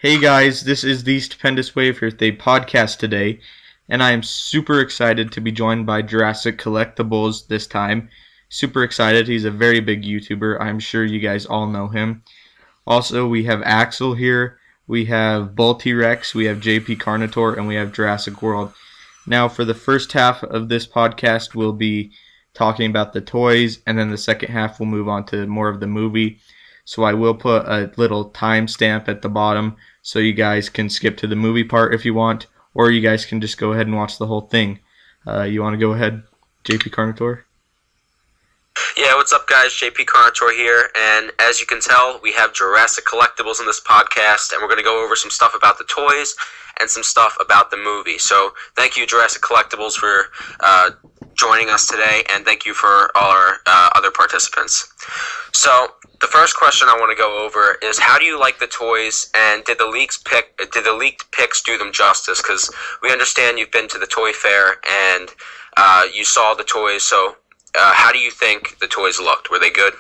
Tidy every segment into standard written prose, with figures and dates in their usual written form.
Hey guys, this is the Stupendous Way of Birthday podcast today, and I am super excited to be joined by Jurassic Collectables this time. Super excited, he's a very big YouTuber, I'm sure you guys all know him. Also, we have Axel here, we have Bull T-Rex, we have JP Carnotaur, and we have Jurassic World. Now, for the first half of this podcast, we'll be talking about the toys, and then the second half we'll move on to more of the movie. So I will put a little timestamp at the bottom so you guys can skip to the movie part if you want, or you guys can just go ahead and watch the whole thing. You want to go ahead, JP Carnotaur? Yeah, what's up guys, JP Carnotaur here, and as you can tell, we have Jurassic Collectables in this podcast, and we're going to go over some stuff about the toys and some stuff about the movie. So thank you Jurassic Collectables for joining us today, and thank you for all our other participants. So the first question I want to go over is, how do you like the toys, and did the leaked pics do them justice? Because we understand you've been to the toy fair and you saw the toys, so how do you think the toys looked? Were they good?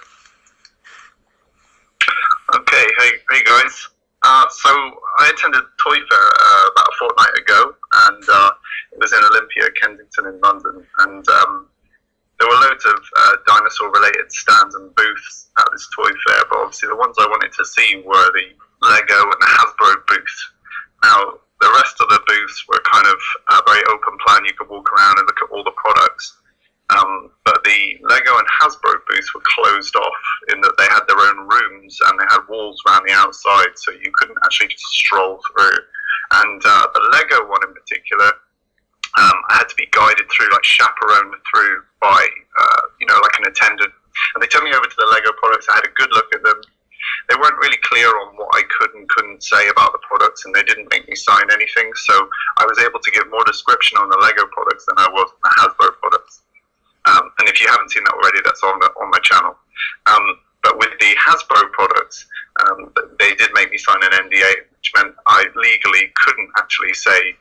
Okay, hey guys. So I attended Toy Fair about a fortnight ago, and it was in Olympia, Kensington in London, and there were loads of dinosaur-related stands and booths at this toy fair, but obviously the ones I wanted to see were the Lego and the Hasbro booth. Now, the rest of the booths were kind of a very open plan. You could walk around and look at all the products. But the Lego and Hasbro booths were closed off in that they had their own rooms and they had walls around the outside, so you couldn't actually just stroll through. And the Lego one in particular, I had to be guided through, like chaperoned through by, like an attendant. And they took me over to the Lego products. I had a good look at them. They weren't really clear on what I could and couldn't say about the products, and they didn't make me sign anything. So I was able to give more description on the Lego products than I was on the Hasbro products. And if you haven't seen that already, that's on my channel. But with the Hasbro products, they did make me sign an NDA, which meant I legally couldn't actually say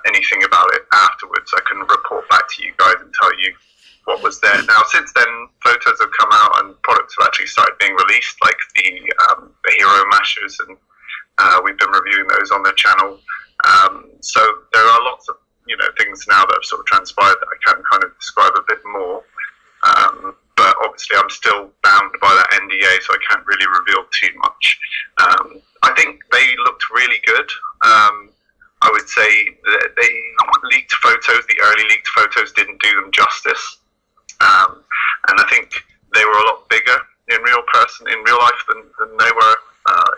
anything about it afterwards. I couldn't report back to you guys and tell you what was there. Now, since then, photos have come out and products have actually started being released, like the Hero Mashers, and we've been reviewing those on the channel. So there are lots of things now that have sort of transpired that I can kind of describe a bit more. But obviously I'm still bound by that NDA, so I can't really reveal too much. I think they looked really good. I would say that the early leaked photos didn't do them justice. And I think they were a lot bigger in real life than they were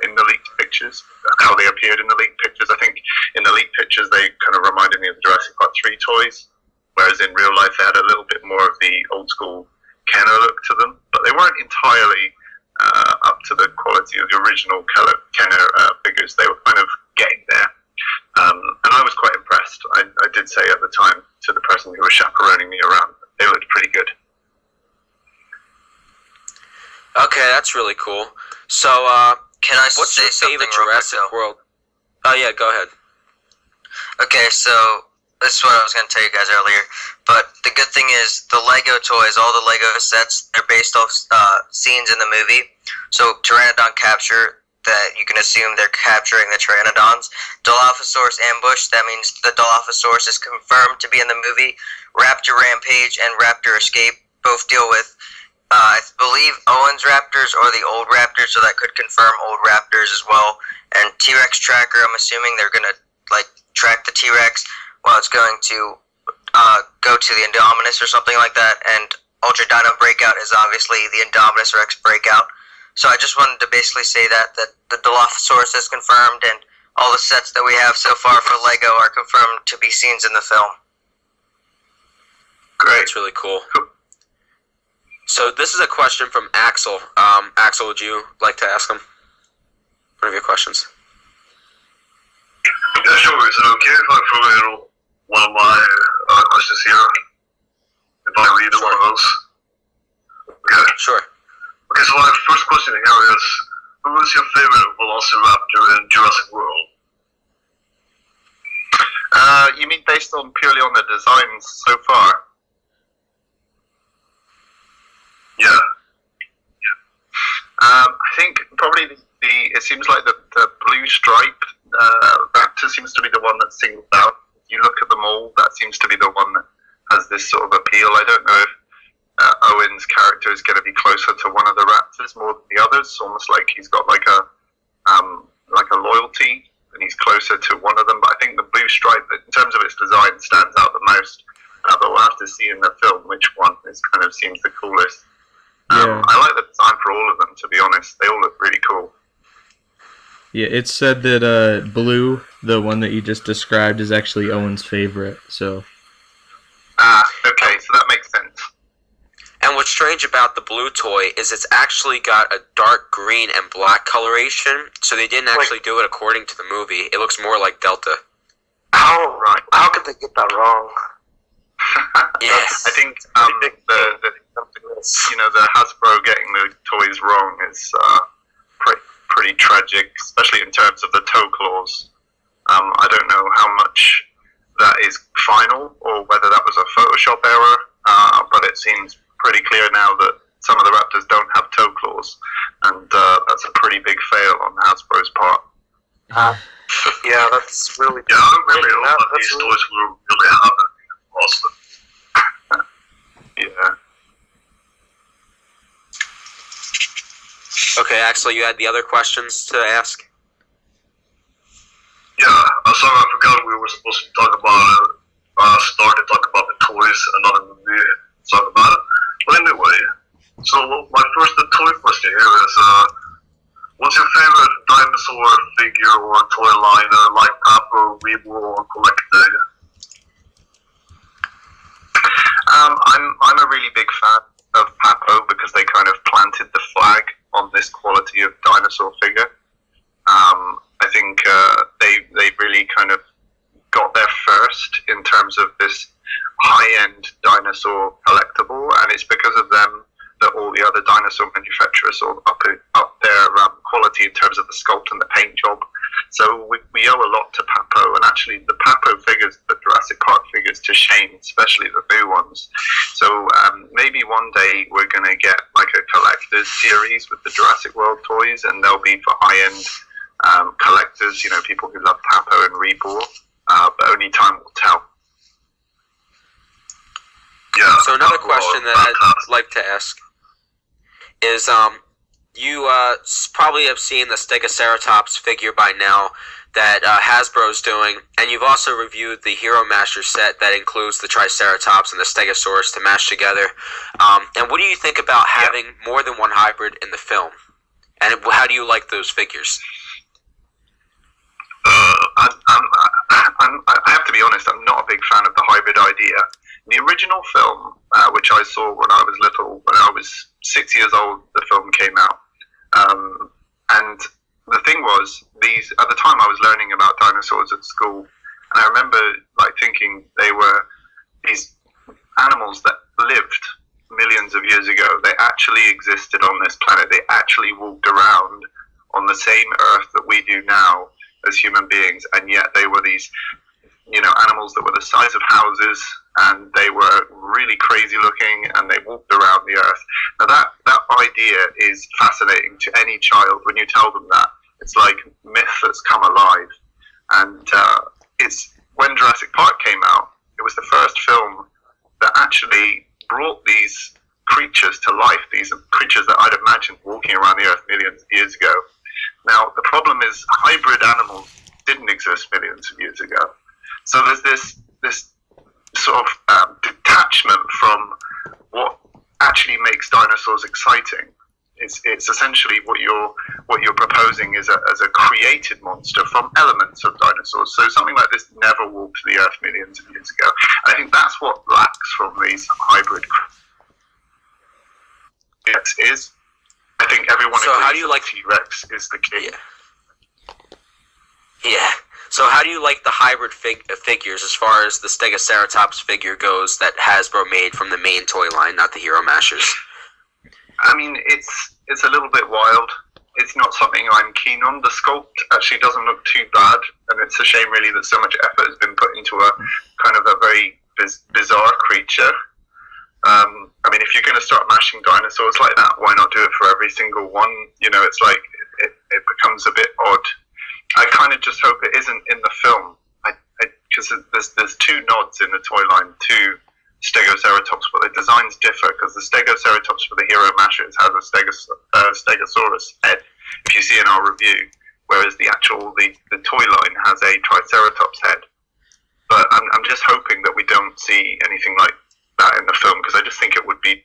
in the leaked pictures, how they appeared in the leaked pictures. I think in the leaked pictures they kind of reminded me of the Jurassic Park 3 toys, whereas in real life they had a little bit more of the old school Kenner look to them, but they weren't entirely up to the quality of the original Kenner figures. They were kind of getting there, and I was quite impressed. I did say at the time to the person who was chaperoning me around, they looked pretty good. Okay, that's really cool. So, can I what's say your favorite something Jurassic World? Oh yeah, go ahead. Okay, so this is what I was going to tell you guys earlier, but the good thing is the Lego toys, all the Lego sets, they're based off scenes in the movie. So Pteranodon capture, that you can assume they're capturing the Pteranodons. Dilophosaurus ambush, that means the Dilophosaurus is confirmed to be in the movie. Raptor rampage and Raptor escape both deal with I believe Owen's Raptors or the old Raptors, so that could confirm old Raptors as well. And T-Rex tracker, I'm assuming they're going to track the T-Rex while it's going to go to the Indominus or something like that. And Ultra Dino Breakout is obviously the Indominus Rex Breakout. So I just wanted to basically say that the Dilophosaurus is confirmed, and all the sets that we have so far for Lego are confirmed to be scenes in the film. Great. That's really cool. So this is a question from Axel. Axel, would you like to ask him one of your questions? Yeah, sure. Is it okay if I throw in one of my questions here? If I read one of those? Okay. Sure. Okay, so my first question here is, who was your favorite Velociraptor in Jurassic World? You mean based on purely on the designs so far? Yeah. I think probably it seems like the blue striped raptor seems to be the one that's singled out. If you look at them all, that seems to be the one that has this sort of appeal. I don't know if Owen's character is going to be closer to one of the raptors more than the others, almost like he's got like a loyalty and he's closer to one of them. But I think the blue stripe, in terms of its design, stands out the most. But we'll have to see in the film which one seems the coolest. I like the design for all of them, to be honest. They all look really cool. Yeah, it's said that Blue, the one that you just described, is actually Owen's favorite. So. Okay, so that makes sense. And what's strange about the blue toy is it's actually got a dark green and black coloration, so they didn't actually do it according to the movie. It looks more like Delta. How could they get that wrong? Yes. I think the Hasbro getting the toys wrong is pretty tragic, especially in terms of the toe claws. I don't know how much that is final or whether that was a Photoshop error, but it seems pretty clear now that some of the raptors don't have toe claws, and that's a pretty big fail on Hasbro's part. Yeah, that's really. Yeah, I don't really know what these toys will really have. Awesome. Yeah. Okay, Axel, you had the other questions to ask? Yeah, sorry, I forgot we were supposed to talk about it. Start to talk about the toys and not the movie. Talk about it. But anyway, so my first toy question here is, what's your favorite dinosaur figure or toy line, like Papo, Weeble, or Collectables? I'm a really big fan of Papo because they kind of planted the flag on this quality of dinosaur figure. I think they really kind of got there first in terms of this high-end dinosaur collectible, and it's because of them that all the other dinosaur manufacturers sort of up their quality in terms of the sculpt and the paint job. So we owe a lot to Papo, and actually the Papo figures, the Jurassic Park figures, to Shane, especially the new ones. So maybe one day we're going to get like a collector's series with the Jurassic World toys, and they'll be for high-end collectors, people who love Papo and Reborn, but only time will tell. Yeah. So another question that I'd like to ask is, you probably have seen the Stegoceratops figure by now that Hasbro's doing, and you've also reviewed the Hero Master set that includes the Triceratops and the Stegosaurus to mash together. And what do you think about having more than one hybrid in the film? And how do you like those figures? I have to be honest, I'm not a big fan of the hybrid idea. The original film, which I saw when I was little, when I was 6 years old, the film came out. And the thing was, at the time I was learning about dinosaurs at school, and I remember thinking they were these animals that lived millions of years ago. They actually existed on this planet. They actually walked around on the same Earth that we do now as human beings, and yet they were these animals that were the size of houses, and they were really crazy looking, and they walked around the Earth. Now that idea is fascinating to any child. When you tell them that, it's like myth that's come alive. And it's when Jurassic Park came out, it was the first film that actually brought these creatures to life, these creatures that I'd imagined walking around the Earth millions of years ago. Now, the problem is hybrid animals didn't exist millions of years ago. So there's this sort of detachment from what actually makes dinosaurs exciting. It's essentially what you're proposing is as a created monster from elements of dinosaurs. So something like this never walked the Earth millions of years ago. I think that's what lacks from these hybrid creatures is. I think everyone So agrees how do you like T-Rex is the king. Yeah. So how do you like the hybrid figures as far as the Stegoceratops figure goes that Hasbro made from the main toy line, not the Hero Mashers? I mean, it's a little bit wild. It's not something I'm keen on. The sculpt actually doesn't look too bad, and it's a shame really that so much effort has been put into a kind of a very bizarre creature. I mean, if you're going to start mashing dinosaurs like that, why not do it for every single one? It's like it becomes a bit odd. just hope it isn't in the film. Because there's two nods in the toy line to Stegoceratops, but the designs differ because the Stegoceratops for the Hero Mashers has a Stegosaurus head, if you see in our review, whereas the toy line has a Triceratops head. But I'm just hoping that we don't see anything like that in the film, because I just think it would be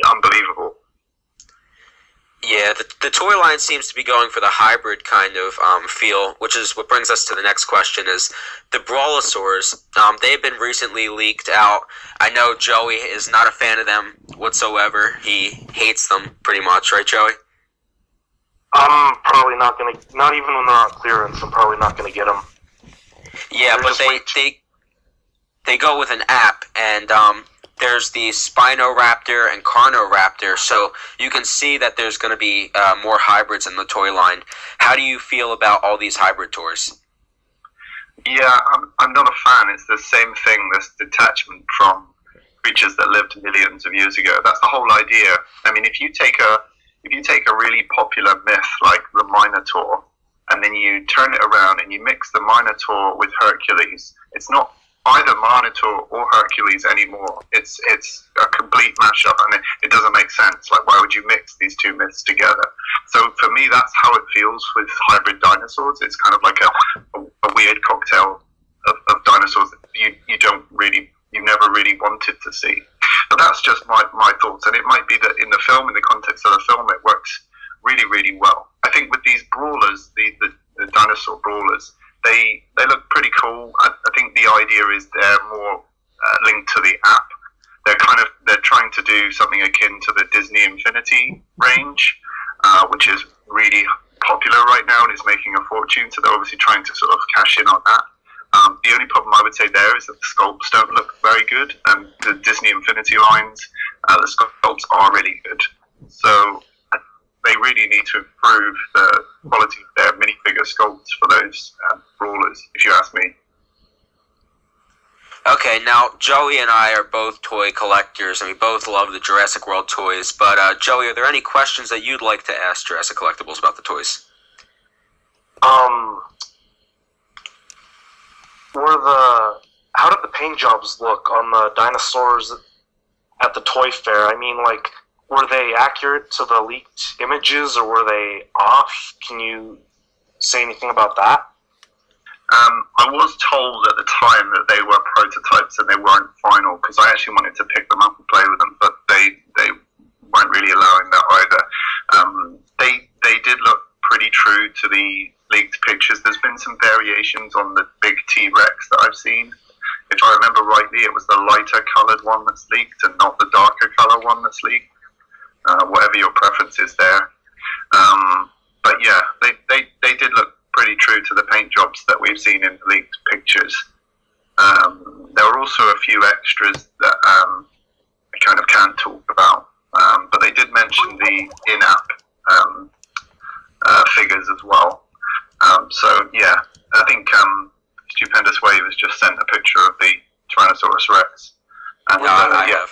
unbelievable. Yeah, the toy line seems to be going for the hybrid kind of feel, which is what brings us to the next question, is the Brawlosaurs. They've been recently leaked out. I know Joey is not a fan of them whatsoever. He hates them pretty much, right, Joey? I'm probably not going to, not even when they're on clearance, I'm probably not going to get them. Yeah, but they go with an app, and there's the Spinoraptor and Carnoraptor, so you can see that there's going to be more hybrids in the toy line. How do you feel about all these hybrid toys? Yeah, I'm not a fan. It's the same thing, this detachment from creatures that lived millions of years ago. That's the whole idea. I mean, if you take a really popular myth like the Minotaur, and then you turn it around and you mix the Minotaur with Hercules, it's not either Minotaur or Hercules anymore. It's a complete mashup, and it doesn't make sense. Like, why would you mix these two myths together? So for me, that's how it feels with hybrid dinosaurs. It's kind of like a weird cocktail of dinosaurs that you never really wanted to see. But that's just my thoughts, and it might be that in the film, in the context of the film, it works really, really well. I think with these brawlers, the dinosaur brawlers, they look pretty cool. I think the idea is they're more linked to the app. They're trying to do something akin to the Disney Infinity range, which is really popular right now and is making a fortune. So they're obviously trying to sort of cash in on that. The only problem I would say there is that the sculpts don't look very good, and the Disney Infinity lines, the sculpts are really good. So they really need to improve the quality of their minifigure sculpts for those brawlers, if you ask me. Okay, now Joey and I are both toy collectors, and we both love the Jurassic World toys. But Joey, are there any questions that you'd like to ask Jurassic Collectables about the toys? How did the paint jobs look on the dinosaurs at the toy fair? I mean, like, were they accurate to the leaked images, or were they off? Can you say anything about that? I was told at the time that they were prototypes and they weren't final, because I actually wanted to pick them up and play with them, but they weren't really allowing that either. They did look pretty true to the leaked pictures. There's been some variations on the big T-Rex that I've seen. If I remember rightly, it was the lighter coloured one that's leaked and not the darker colour one that's leaked. Whatever your preference is there. But yeah, they did look pretty true to the paint jobs that we've seen in the leaked pictures. There were also a few extras that I kind of can't talk about, but they did mention the in-app figures as well. So yeah, I think Stupendous Wave has just sent a picture of the Tyrannosaurus Rex. And, I have.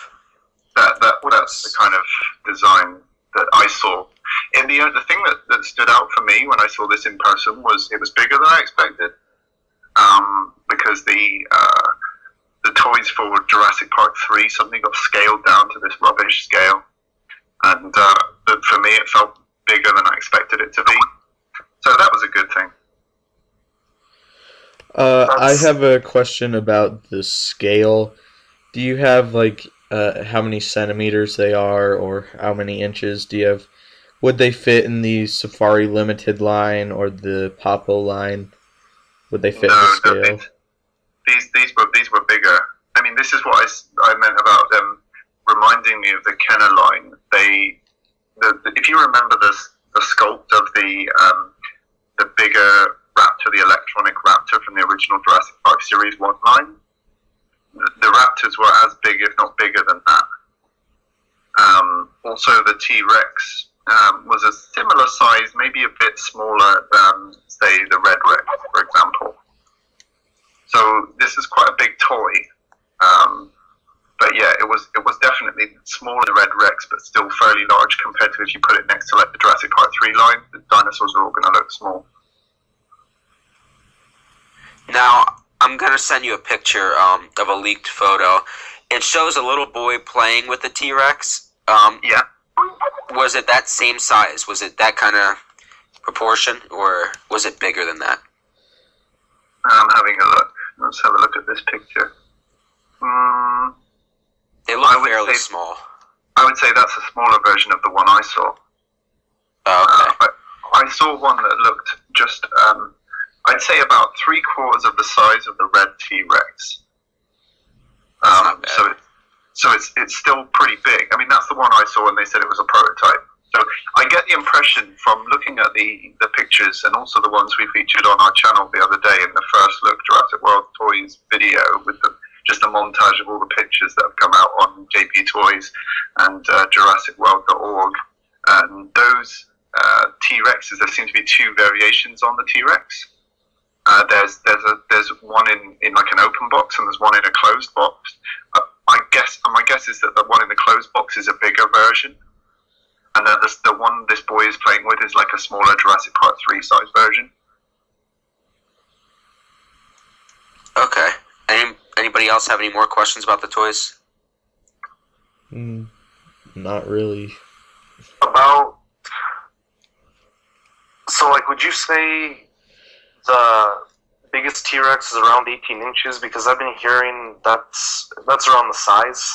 That's the kind of design that I saw. And the thing that stood out for me when I saw this in person was it was bigger than I expected. Because the toys for Jurassic Park 3 suddenly got scaled down to this rubbish scale. And for me, it felt bigger than I expected it to be. So that was a good thing. I have a question about the scale. Do you have, like, how many centimeters they are, or how many inches do you have? Would they fit in the Safari Limited line or the Papo line? Would they fit the scale? No, these were bigger. I mean, this is what I meant about them reminding me of the Kenner line. If you remember the sculpt of the bigger Raptor, the electronic Raptor from the original Jurassic Park Series 1 line, the Raptors were as big, if not bigger than that. Also, the T-Rex was a similar size, maybe a bit smaller than, say, the Red Rex, for example. So this is quite a big toy. But yeah, it was definitely smaller than the Red Rex, but still fairly large compared to if you put it next to, like, the Jurassic Park 3 line. The dinosaurs are all going to look small. Now, I'm going to send you a picture of a leaked photo. It shows a little boy playing with the T-Rex. Yeah. Was it that same size? Was it that kind of proportion, or was it bigger than that? I'm having a look. Let's have a look at this picture. They look fairly small. I would say that's a smaller version of the one I saw. Oh, okay. I saw one that looked just, I'd say about 3/4 of the size of the red T-Rex. Not bad. So it's still pretty big. I mean, that's the one I saw, and they said it was a prototype. So I get the impression from looking at the pictures and also the ones we featured on our channel the other day in the first look Jurassic World Toys video with just a montage of all the pictures that have come out on JP Toys and JurassicWorld.org. And those T-Rexes, there seem to be two variations on the T-Rex. There's one in like an open box, and there's one in a closed box. My guess is that the one in the closed box is a bigger version, and that the one this boy is playing with is like a smaller Jurassic Park 3 size version. Okay. Anybody else have any more questions about the toys? Not really. So, like, would you say the biggest T-Rex is around 18 inches? Because I've been hearing that's around the size.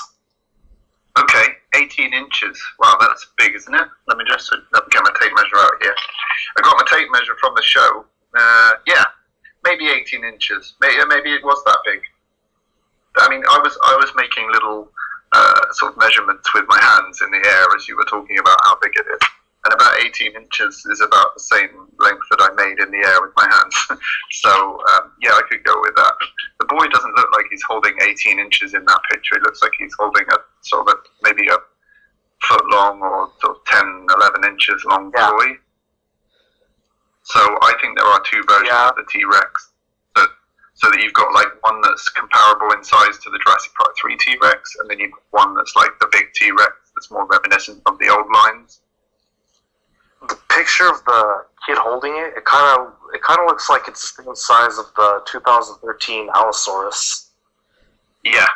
Okay, 18 inches. Wow, that's big, isn't it? Let me just get my tape measure out here. I got my tape measure from the show. Yeah, maybe 18 inches. Maybe it was that big. I mean, I was making little sort of measurements with my hands in the air as you were talking about how big it is. And about 18 inches is about the same length that I made in the air with my hands. So, yeah, I could go with that. The boy doesn't look like he's holding 18 inches in that picture. It looks like he's holding a sort of maybe a foot long or sort of 10, 11 inches long toy. So I think there are two versions of the T-Rex. So that you've got like one that's comparable in size to the Jurassic Park 3 T-Rex, and then you've got one that's like the big T-Rex that's more reminiscent of the old lines. The picture of the kid holding it, it kind of looks like it's the same size of the 2013 Allosaurus. Yeah,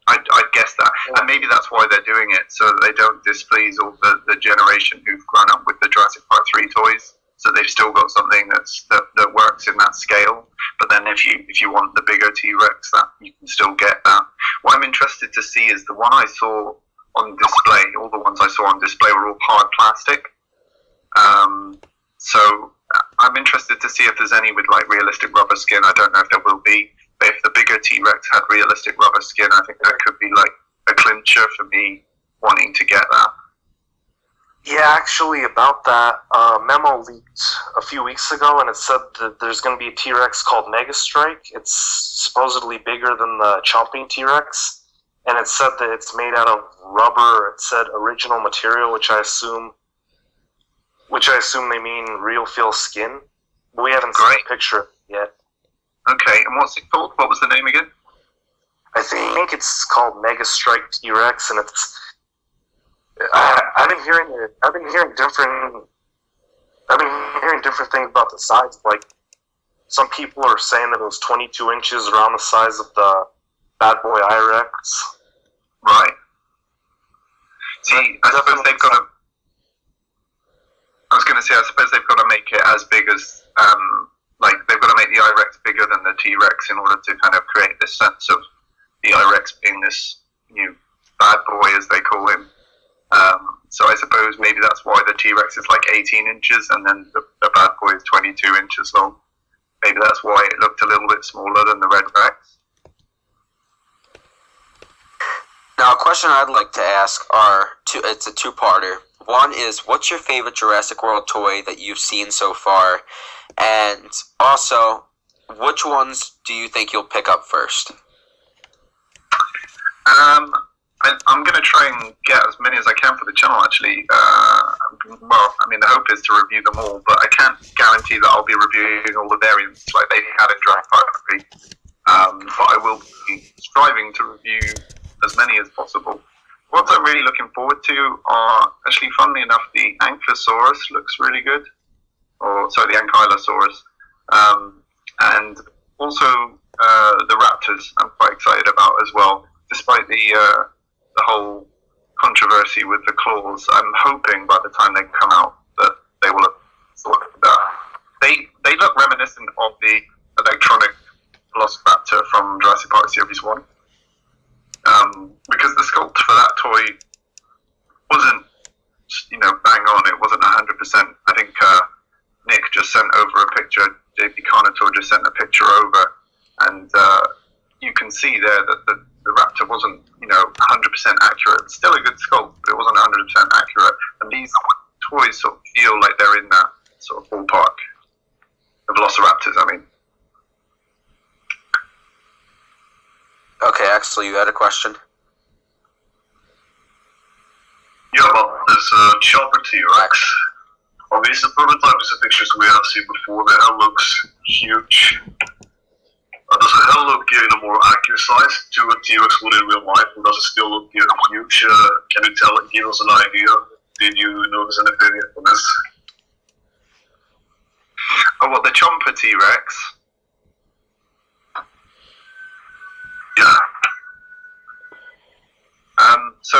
I'd guess that. And maybe that's why they're doing it, so that they don't displease all the generation who've grown up with the Jurassic Park 3 toys. So they've still got something that works in that scale. But then if you want the bigger T-Rex, that you can still get that. What I'm interested to see is the one I saw on display. All the ones I saw on display were all hard plastic. So I'm interested to see if there's any with like realistic rubber skin. I don't know if there will be. But if the bigger T-Rex had realistic rubber skin, I think that could be like a clincher for me wanting to get that. Yeah, actually, about that, memo leaked a few weeks ago, and it said that there's going to be a T-Rex called Megastrike. It's supposedly bigger than the chomping T-Rex, and it said that it's made out of rubber. It said original material, which I assume they mean real feel skin. But we haven't seen a picture yet. Okay, and what's it called? What was the name again? I think it's called Megastrike T-Rex, and it's. I've been hearing different things about the size. Like, some people are saying that it was 22 inches, around the size of the Bad Boy I-Rex. Right. See, I suppose they've got to. I was going to say, I suppose they've got to make it as big as, like, they've got to make the I-Rex bigger than the T-Rex in order to kind of create this sense of the I-Rex being this new bad boy, as they call him. So I suppose maybe that's why the T-Rex is like 18 inches and then the bad boy is 22 inches long. Maybe that's why it looked a little bit smaller than the Red Rex. Now, a question I'd like to ask it's a two-parter. One is, what's your favorite Jurassic World toy that you've seen so far? And also, which ones do you think you'll pick up first? I'm going to try and get as many as I can for the channel, actually. Well, I mean, the hope is to review them all, but I can't guarantee that I'll be reviewing all the variants like they had in Jurassic Park 3. But I will be striving to review as many as possible. What I'm really looking forward to are, actually, funnily enough, the Ankylosaurus looks really good. The Ankylosaurus. And also the whole controversy with the claws. I'm hoping by the time they come out that they will have sorted that. They look reminiscent of the electronic Velociraptor from Jurassic Park Series 1. Because the sculpt for that toy wasn't, bang on. It wasn't 100%. I think Nick just sent over a picture. JP Carnator just sent a picture over, and you can see there that the Raptor wasn't, 100% accurate. It's still a good sculpt, but it wasn't 100% accurate. And these toys sort of feel like they're in that sort of ballpark. The Velociraptors, I mean. Okay, Axel, you had a question? Yeah, well, there's a Chopper T-Rex. Obviously, the prototypes of pictures we have seen before, the head looks huge. Does the head look in a more accurate size to a T-Rex would in real life, or does it still look huge? Can you give us an idea? Did you notice anything from this? Oh, what, the Chomper T-Rex? Yeah. So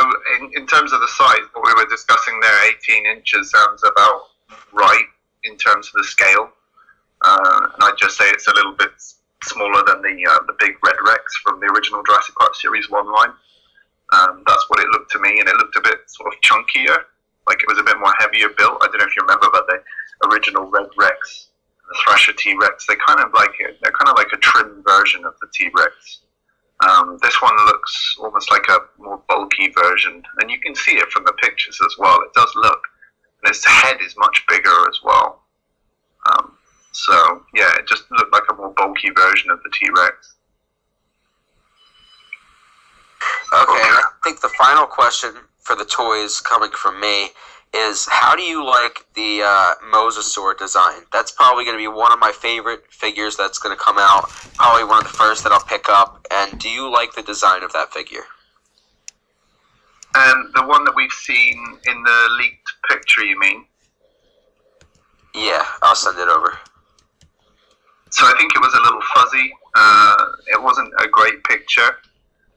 in terms of the size, what we were discussing there, 18 inches sounds about right in terms of the scale. And I'd just say it's a little bit smaller than the big Red Rex from the original Jurassic Park Series 1 line. That's what it looked to me, and it looked a bit sort of chunkier, like it was a bit more heavier built. I don't know if you remember, but the original Red Rex, the Thrasher T-Rex, they're kind of like a trim version of the T-Rex. This one looks almost like a more bulky version, and you can see it from the pictures as well. It does look, and its head is much bigger as well. So yeah, it just looked like a more bulky version of the T-Rex. Okay, I think the final question for the toys coming from me is, how do you like the Mosasaur design? That's probably going to be one of my favorite figures that's going to come out, probably one of the first that I'll pick up. And do you like the design of that figure? The one that we've seen in the leaked picture, you mean? Yeah, I'll send it over. So I think it was a little fuzzy. It wasn't a great picture.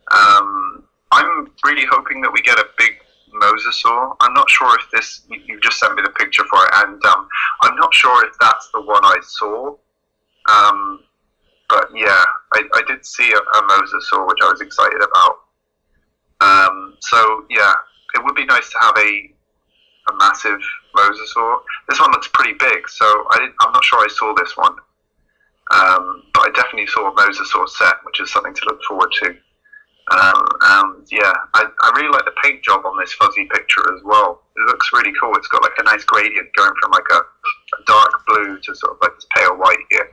I'm really hoping that we get a big Mosasaur. I'm not sure if this, you just sent me the picture for it, and I'm not sure if that's the one I saw. But yeah, I did see a Mosasaur, which I was excited about. So yeah, it would be nice to have a massive Mosasaur. This one looks pretty big, so I'm not sure I saw this one. But I definitely saw a Mosasaur set, which is something to look forward to. And yeah, I really like the paint job on this fuzzy picture as well. It looks really cool. It's got like a nice gradient going from like a dark blue to sort of like this pale white here.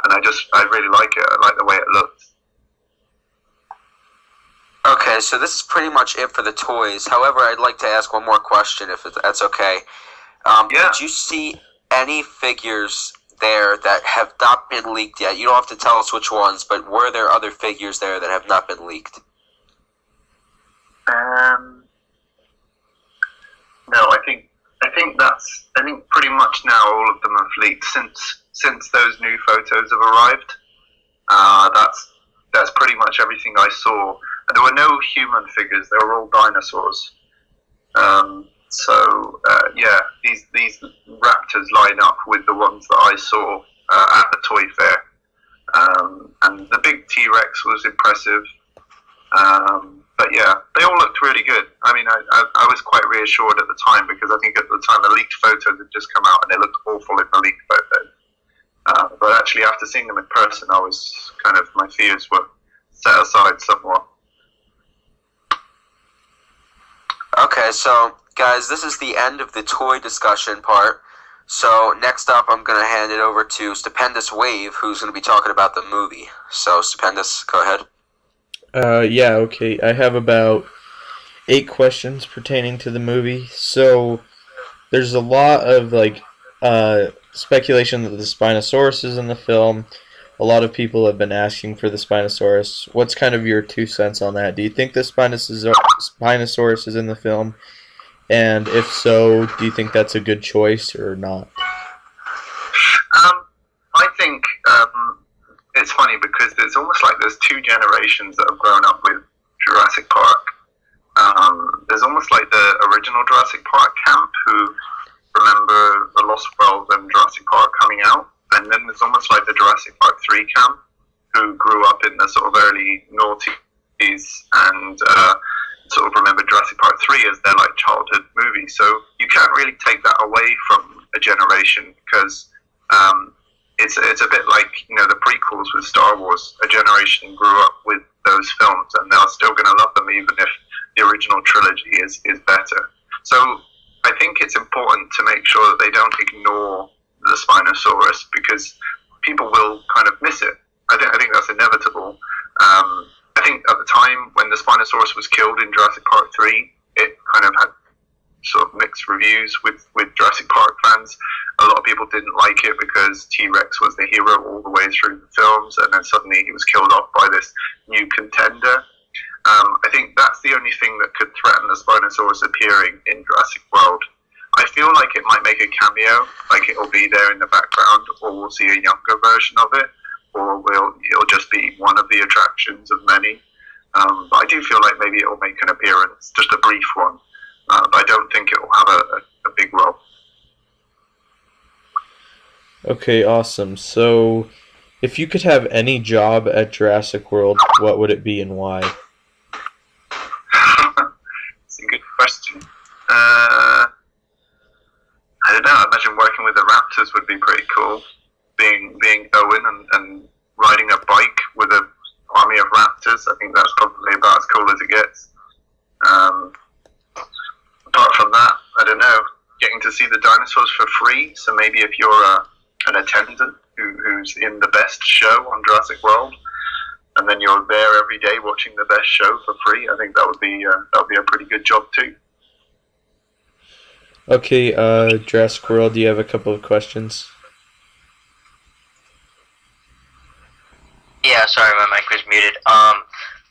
And I really like it. I like the way it looks. Okay, so this is pretty much it for the toys. However, I'd like to ask one more question, if that's okay. Yeah. Did you see any figures there that have not been leaked yet? You don't have to tell us which ones, but were there other figures there that have not been leaked? No, I think pretty much now all of them have leaked since those new photos have arrived. That's pretty much everything I saw. And there were no human figures; they were all dinosaurs. So yeah, these raptors line up with the ones that I saw at the toy fair. And the big T-Rex was impressive. But yeah, they all looked really good. I mean, I was quite reassured at the time, because I think at the time the leaked photos had just come out and they looked awful in the leaked photos. But actually, after seeing them in person, my fears were set aside somewhat. Okay, so guys, this is the end of the toy discussion part. So next up, I'm going to hand it over to Stupendous Wave, who's going to be talking about the movie. So Stupendous, go ahead. Yeah, okay. I have about 8 questions pertaining to the movie. So there's a lot of speculation that the Spinosaurus is in the film. A lot of people have been asking for the Spinosaurus. What's kind of your 2 cents on that? Do you think the Spinosaurus is in the film? And if so, do you think that's a good choice or not? I think it's funny because it's almost like there's 2 generations that have grown up with Jurassic Park. There's almost like the original Jurassic Park camp who remember the Lost World and Jurassic Park coming out, and then there's almost like the Jurassic Park 3 camp who grew up in the sort of early noughties and sort of remember Jurassic Park 3 as their like childhood movie. So you can't really take that away from a generation because it's a bit like, you know, the prequels with Star Wars. A generation grew up with those films and they're still going to love them even if the original trilogy is better. So I think it's important to make sure that they don't ignore the Spinosaurus because people will kind of miss it. I think that's inevitable. I think at the time when the Spinosaurus was killed in Jurassic Park 3, it kind of had sort of mixed reviews with Jurassic Park fans. A lot of people didn't like it because T-Rex was the hero all the way through the films, and then suddenly he was killed off by this new contender. I think that's the only thing that could threaten the Spinosaurus appearing in Jurassic World. I feel like it might make a cameo, like it'll be there in the background, or we'll see a younger version of it, or it'll just be one of the attractions of many. But I do feel like maybe it'll make an appearance, just a brief one. But I don't think it will have a big role. Okay, awesome. So, if you could have any job at Jurassic World, what would it be and why? It's a good question. I don't know. I imagine working with the raptors would be pretty cool. Being Owen and riding a bike with an army of raptors. I think that's probably about as cool as it gets. Apart from that, I don't know. Getting to see the dinosaurs for free. So maybe if you're an attendant who's in the best show on Jurassic World, and then you're there every day watching the best show for free, I think that would be a pretty good job too. Okay, Jurassic World, do you have a couple of questions? Yeah, sorry, my mic was muted.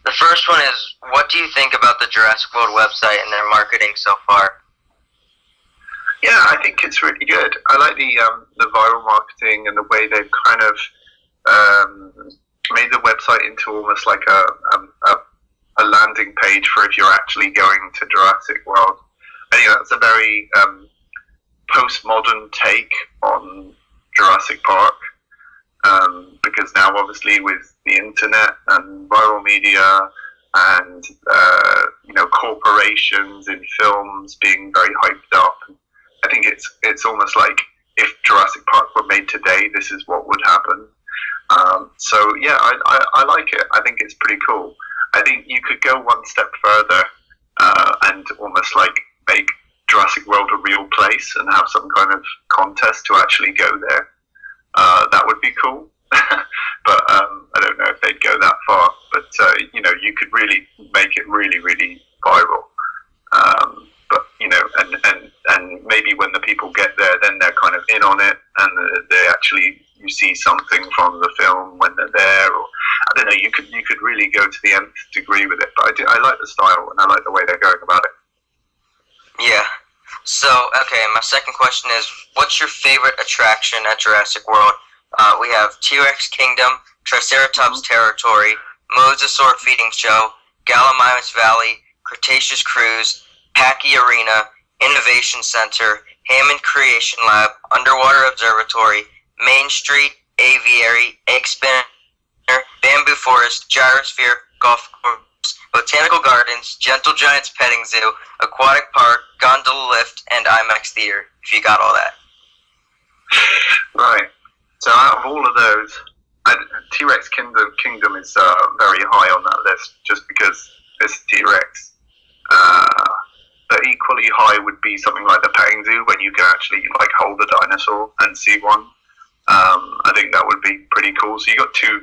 The first one is, what do you think about the Jurassic World website and their marketing so far? Yeah, I think it's really good. I like the viral marketing and the way they've kind of made the website into almost like a landing page for if you're actually going to Jurassic World. I think that's a very postmodern take on Jurassic Park. Because now, obviously, with the internet and viral media and corporations in films being very hyped up, I think it's almost like if Jurassic Park were made today, this is what would happen. So yeah, I like it. I think it's pretty cool. I think you could go one step further and almost like make Jurassic World a real place and have some kind of contest to actually go there. That would be cool. But I don't know if they'd go that far. But you could really make it really, really viral. But and maybe when the people get there, then they're kind of in on it, and they actually, you see something from the film when they're there, or I don't know. You could really go to the nth degree with it. But I like the style and I like the way they're going about it. Yeah. So, okay, my second question is, what's your favorite attraction at Jurassic World? We have T-Rex Kingdom, Triceratops Territory, Mosasaur Feeding Show, Gallimimus Valley, Cretaceous Cruise, Packy Arena, Innovation Center, Hammond Creation Lab, Underwater Observatory, Main Street, Aviary, Egg Spinner, Bamboo Forest, Gyrosphere, Golf Course, Botanical Gardens, Gentle Giants Petting Zoo, Aquatic Park, Gondola Lift, and IMAX Theater, if you got all that. Right. So out of all of those, T-Rex Kingdom is very high on that list, just because it's T-Rex. But equally high would be something like the petting zoo, when you can actually like hold a dinosaur and see one. I think that would be pretty cool. So you got two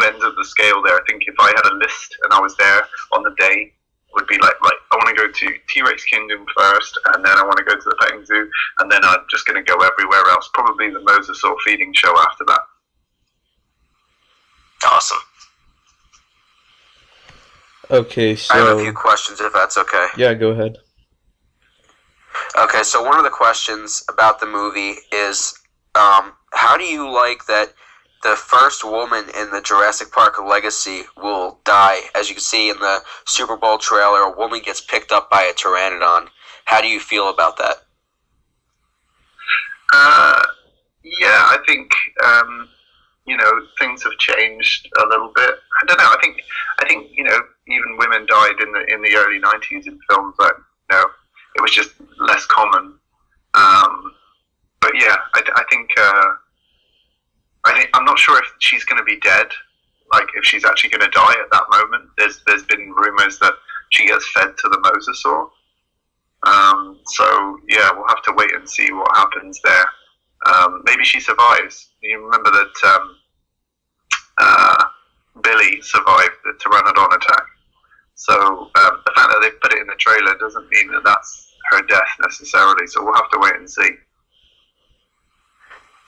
ends of the scale there. I think if I had a list and I was there on the day, it would be like, right, I want to go to T-Rex Kingdom first, and then I want to go to the petting zoo, and then I'm just going to go everywhere else. Probably the Mosasaur feeding show after that. Awesome. Okay, so I have a few questions, if that's okay. Yeah, go ahead. Okay, so one of the questions about the movie is, how do you like that the first woman in the Jurassic Park legacy will die. As you can see in the Super Bowl trailer, a woman gets picked up by a pteranodon. How do you feel about that? Yeah, I think things have changed a little bit. I don't know. I think even women died in the early '90s in films that it was just less common. But yeah, I think I'm not sure if she's going to be dead. Like if she's actually going to die at that moment. There's been rumors that she gets fed to the mosasaur. So yeah, we'll have to wait and see what happens there. Maybe she survives. You remember that Billy survived the pteranodon attack. So the fact that they put it in the trailer doesn't mean that that's her death necessarily. So we'll have to wait and see.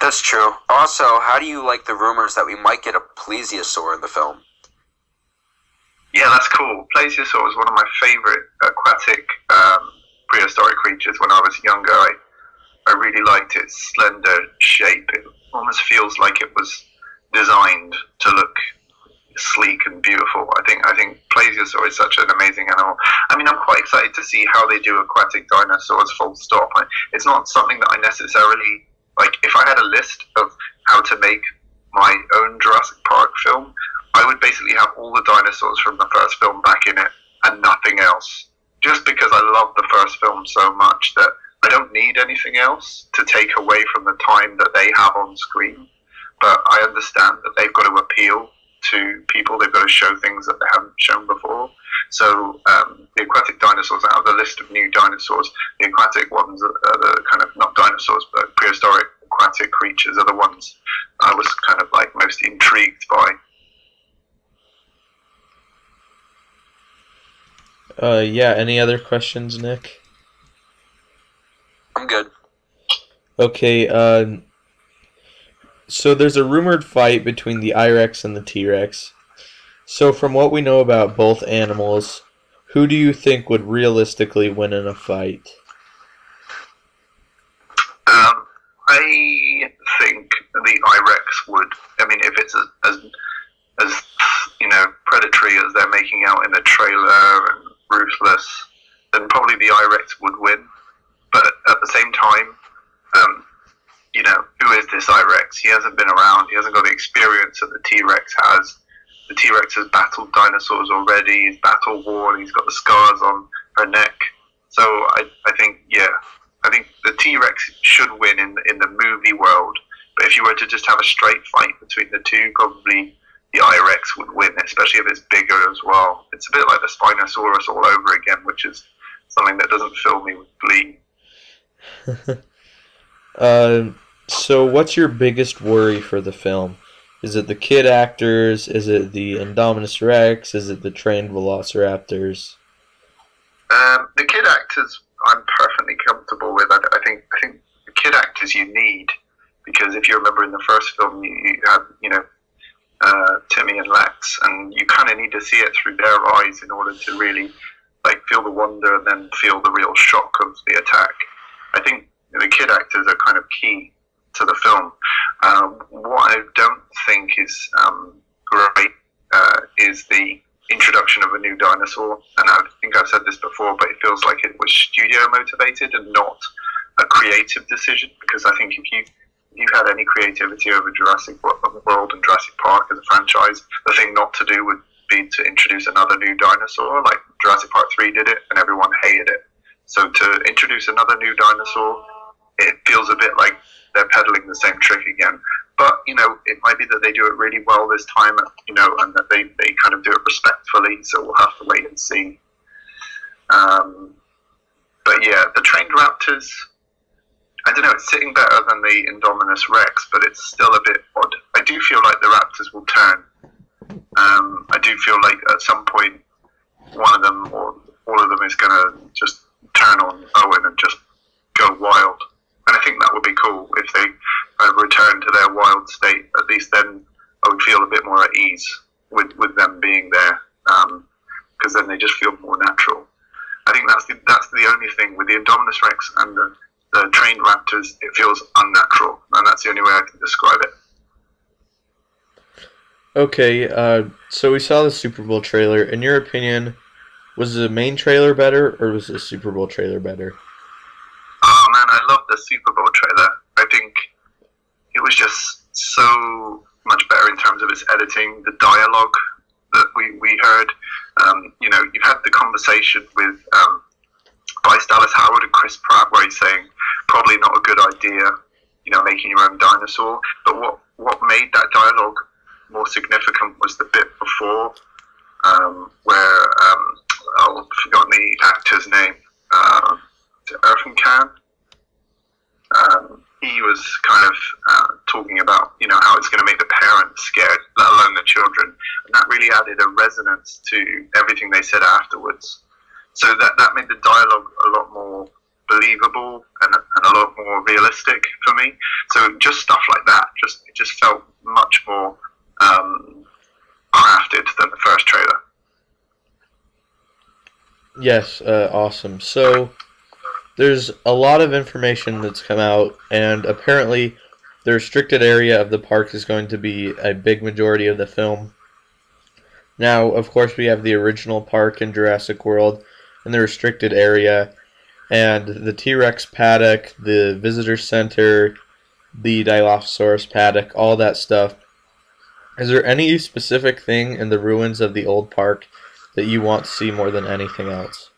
That's true. Also, how do you like the rumors that we might get a plesiosaur in the film? Yeah, that's cool. Plesiosaur was one of my favorite aquatic prehistoric creatures when I was younger. I really liked its slender shape. It almost feels like it was designed to look sleek and beautiful. I think Plesiosaur is such an amazing animal. I mean, I'm quite excited to see how they do aquatic dinosaurs, full stop. It's not something that I necessarily, like, if I had a list of how to make my own Jurassic Park film, I would basically have all the dinosaurs from the first film back in it and nothing else. Just because I love the first film so much that I don't need anything else to take away from the time that they have on screen. But I understand that they've got to appeal to people. They've got to show things that they haven't shown before. So the aquatic dinosaurs, out of the list of new dinosaurs, the aquatic ones are the kind of, not dinosaurs, but prehistoric aquatic creatures are the ones I was kind of like most intrigued by. Yeah, any other questions, Nick? I'm good. Okay, so there's a rumored fight between the I-Rex and the T-Rex. So from what we know about both animals, who do you think would realistically win in a fight? I think the I-Rex would. I mean, if it's as predatory as they're making out in the trailer and ruthless, then probably the I-Rex would win. But at the same time, who is this I-Rex? He hasn't been around. He hasn't got the experience that the T-Rex has. The T-Rex has battled dinosaurs already. He's battle worn. He's got the scars on her neck. So I think the T-Rex should win in the movie world. But if you were to just have a straight fight between the two, probably the I-Rex would win, especially if it's bigger as well. It's a bit like the Spinosaurus all over again, which is something that doesn't fill me with glee. So what's your biggest worry for the film? Is it the kid actors? Is it the Indominus Rex? Is it the trained velociraptors? The kid actors I'm perfectly comfortable with. I think the kid actors you need, because if you remember in the first film you had Timmy and Lex, and you kind of need to see it through their eyes in order to really feel the wonder and then feel the real shock of the attack. I think the kid actors are kind of key to the film. What I don't think is great is the introduction of a new dinosaur, and I think I've said this before, but it feels like it was studio motivated and not a creative decision, because I think if you had any creativity over Jurassic World and Jurassic Park as a franchise, the thing not to do would be to introduce another new dinosaur, like Jurassic Park 3 did it, and everyone hated it. So to introduce another new dinosaur, it feels a bit like they're peddling the same trick again. But, it might be that they do it really well this time, and that they kind of do it respectfully, so we'll have to wait and see. But yeah, the trained raptors, I don't know, it's sitting better than the Indominus Rex, but it's still a bit odd. I do feel like the raptors will turn. I do feel like at some point one of them or all of them is going to just turn on Owen and just go wild. And I think that would be cool if they return to their wild state. At least then I would feel a bit more at ease with them being there, because then they just feel more natural. I think that's the only thing with the Indominus Rex and the trained raptors. It feels unnatural, and that's the only way I can describe it. Okay, so we saw the Super Bowl trailer. In your opinion, was the main trailer better, or was the Super Bowl trailer better? Oh man, I love the Super Bowl trailer. I think it was just so much better in terms of its editing, the dialogue that we heard. You know, you had the conversation with Bryce Dallas Howard and Chris Pratt, where he's saying probably not a good idea, you know, making your own dinosaur. But what made that dialogue more significant was the bit before, where I've forgotten the actor's name, Irfan Khan. He was kind of talking about, you know, how it's going to make the parents scared, let alone the children, and that really added a resonance to everything they said afterwards. So that made the dialogue a lot more believable and a lot more realistic for me. So just stuff like that, it just felt much more crafted than the first trailer. Yes, awesome. So there's a lot of information that's come out, and apparently the restricted area of the park is going to be a big majority of the film. Now, of course, we have the original park in Jurassic World and the restricted area, and the T-Rex paddock, the visitor center, the Dilophosaurus paddock, all that stuff. Is there any specific thing in the ruins of the old park that you want to see more than anything else?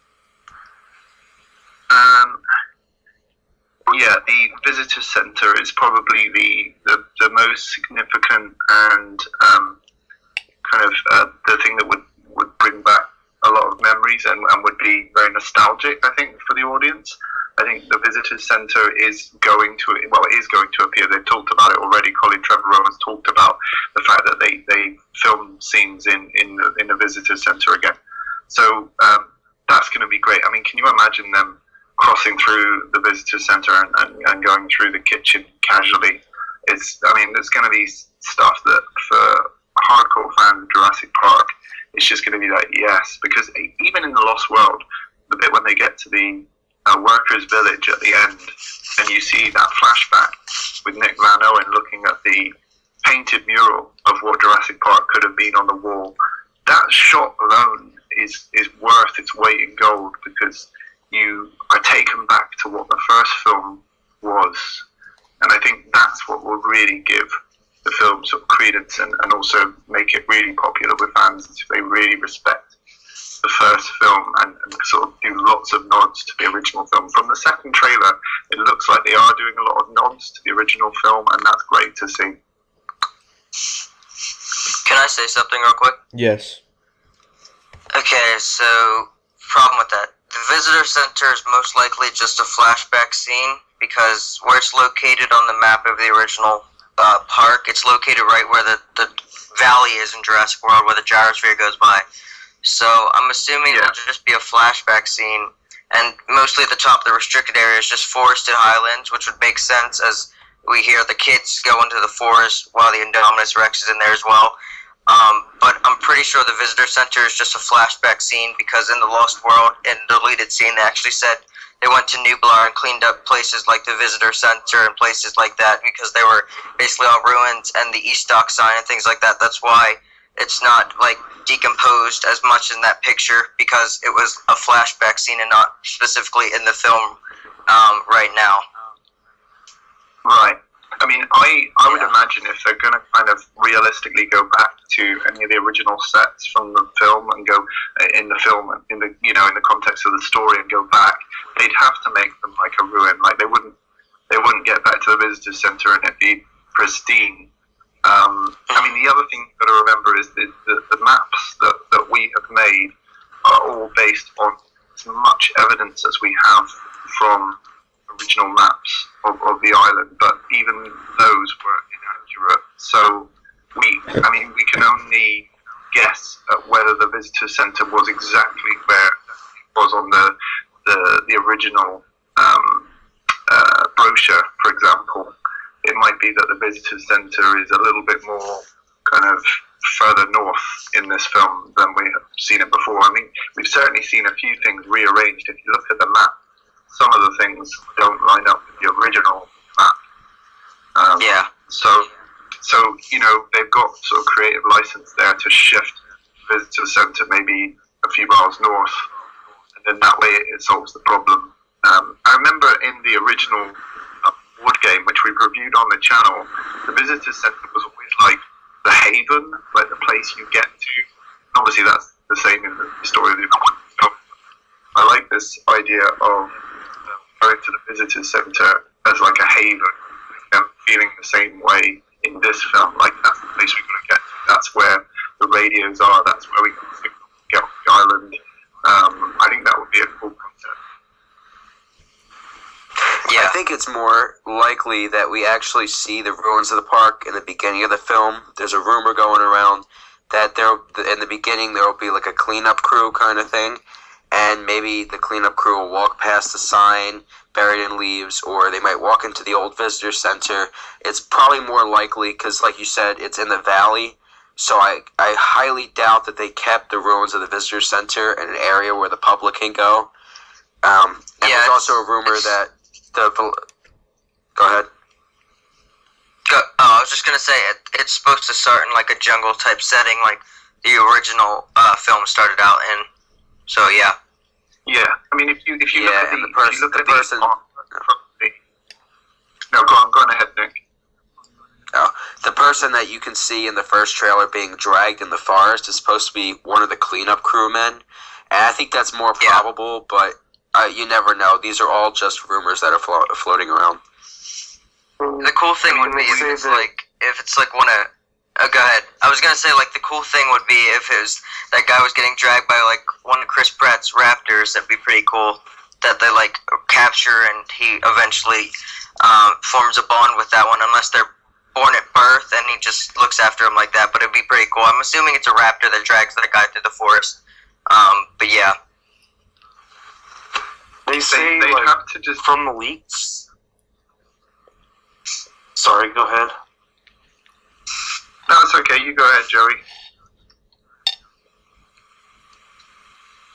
Yeah, the visitor center is probably the most significant and kind of the thing that would bring back a lot of memories and would be very nostalgic, I think, for the audience. I think the visitor center is going to appear. They've talked about it already. Colin Trevorrow has talked about the fact that they filmed scenes in the visitor center again. So that's going to be great. I mean, can you imagine them crossing through the visitor center and going through the kitchen casually? There's going to be stuff that for hardcore fans of Jurassic Park, it's just going to be like, yes, because even in the Lost World, the bit when they get to the workers' village at the end, and you see that flashback with Nick Van Owen looking at the painted mural of what Jurassic Park could have been on the wall, that shot alone is worth its weight in gold, because you are taken back to what the first film was. And I think that's what will really give the film sort of credence and also make it really popular with fans, if they really respect the first film and sort of do lots of nods to the original film. From the second trailer, it looks like they are doing a lot of nods to the original film, and that's great to see. Can I say something real quick? Yes. Okay, so, problem with that. The visitor center is most likely just a flashback scene, because where it's located on the map of the original park, it's located right where the valley is in Jurassic World, where the gyrosphere goes by. So I'm assuming it'll just be a flashback scene, and mostly at the top of the restricted area is just forested highlands, which would make sense as we hear the kids go into the forest while the Indominus Rex is in there as well. But I'm pretty sure the visitor center is just a flashback scene, because in the Lost World, in the deleted scene, they actually said they went to Nublar and cleaned up places like the visitor center and places like that, because they were basically all ruins, and the East Dock sign and things like that. That's why it's not like decomposed as much in that picture, because it was a flashback scene and not specifically in the film right now. Right. I mean, I would imagine if they're going to kind of realistically go back to any of the original sets from the film and go in the film in the context of the story and go back, they'd have to make them like a ruin. Like they wouldn't get back to the visitor center and it'd be pristine. I mean, the other thing you've got to remember is the maps that we have made are all based on as much evidence as we have from original maps of the island, but even those were inaccurate. So we can only guess at whether the visitor center was exactly where it was on the original brochure, for example. It might be that the visitor center is a little bit more kind of further north in this film than we have seen it before. I mean, we've certainly seen a few things rearranged. If you look at the map, some of the things don't line up with the original map. So So, they've got sort of creative license there to shift the visitor centre maybe a few miles north, and then that way it solves the problem. I remember in the original board game, which we reviewed on the channel, the visitor centre was always like the haven, like the place you get to. Obviously, that's the same in the story of the film. I like this idea of going to the visitor centre as like a haven, and feeling the same way in this film. Like, that's the place we're going to get to. That's where the radios are. That's where we can get off the island. I think that would be a cool concept. Yeah. I think it's more likely that we actually see the ruins of the park in the beginning of the film. There's a rumor going around that in the beginning there will be like a cleanup crew kind of thing, and maybe the cleanup crew will walk past the sign buried in leaves, or they might walk into the old visitor center. It's probably more likely because, like you said, it's in the valley, so I highly doubt that they kept the ruins of the visitor center in an area where the public can go. And there's also a rumor that Go ahead. I was just gonna say it's supposed to start in like a jungle type setting, like the original film started out in. So yeah. Yeah, I mean, if you look at the person. No, go on ahead, Nick. Oh, the person that you can see in the first trailer being dragged in the forest is supposed to be one of the cleanup crewmen, and I think that's more probable, but you never know. These are all just rumors that are floating around. The cool thing would be if it's like one of. Go ahead. I was gonna say, like, the cool thing would be if it was that guy was getting dragged by like one of Chris Pratt's raptors. That'd be pretty cool. That they like capture and he eventually forms a bond with that one, unless they're born at birth and he just looks after him like that. But it'd be pretty cool. I'm assuming it's a raptor that drags that guy through the forest. But yeah. They say they like, have to just from the leaks. Sorry, go ahead. No, it's okay. You go ahead, Joey.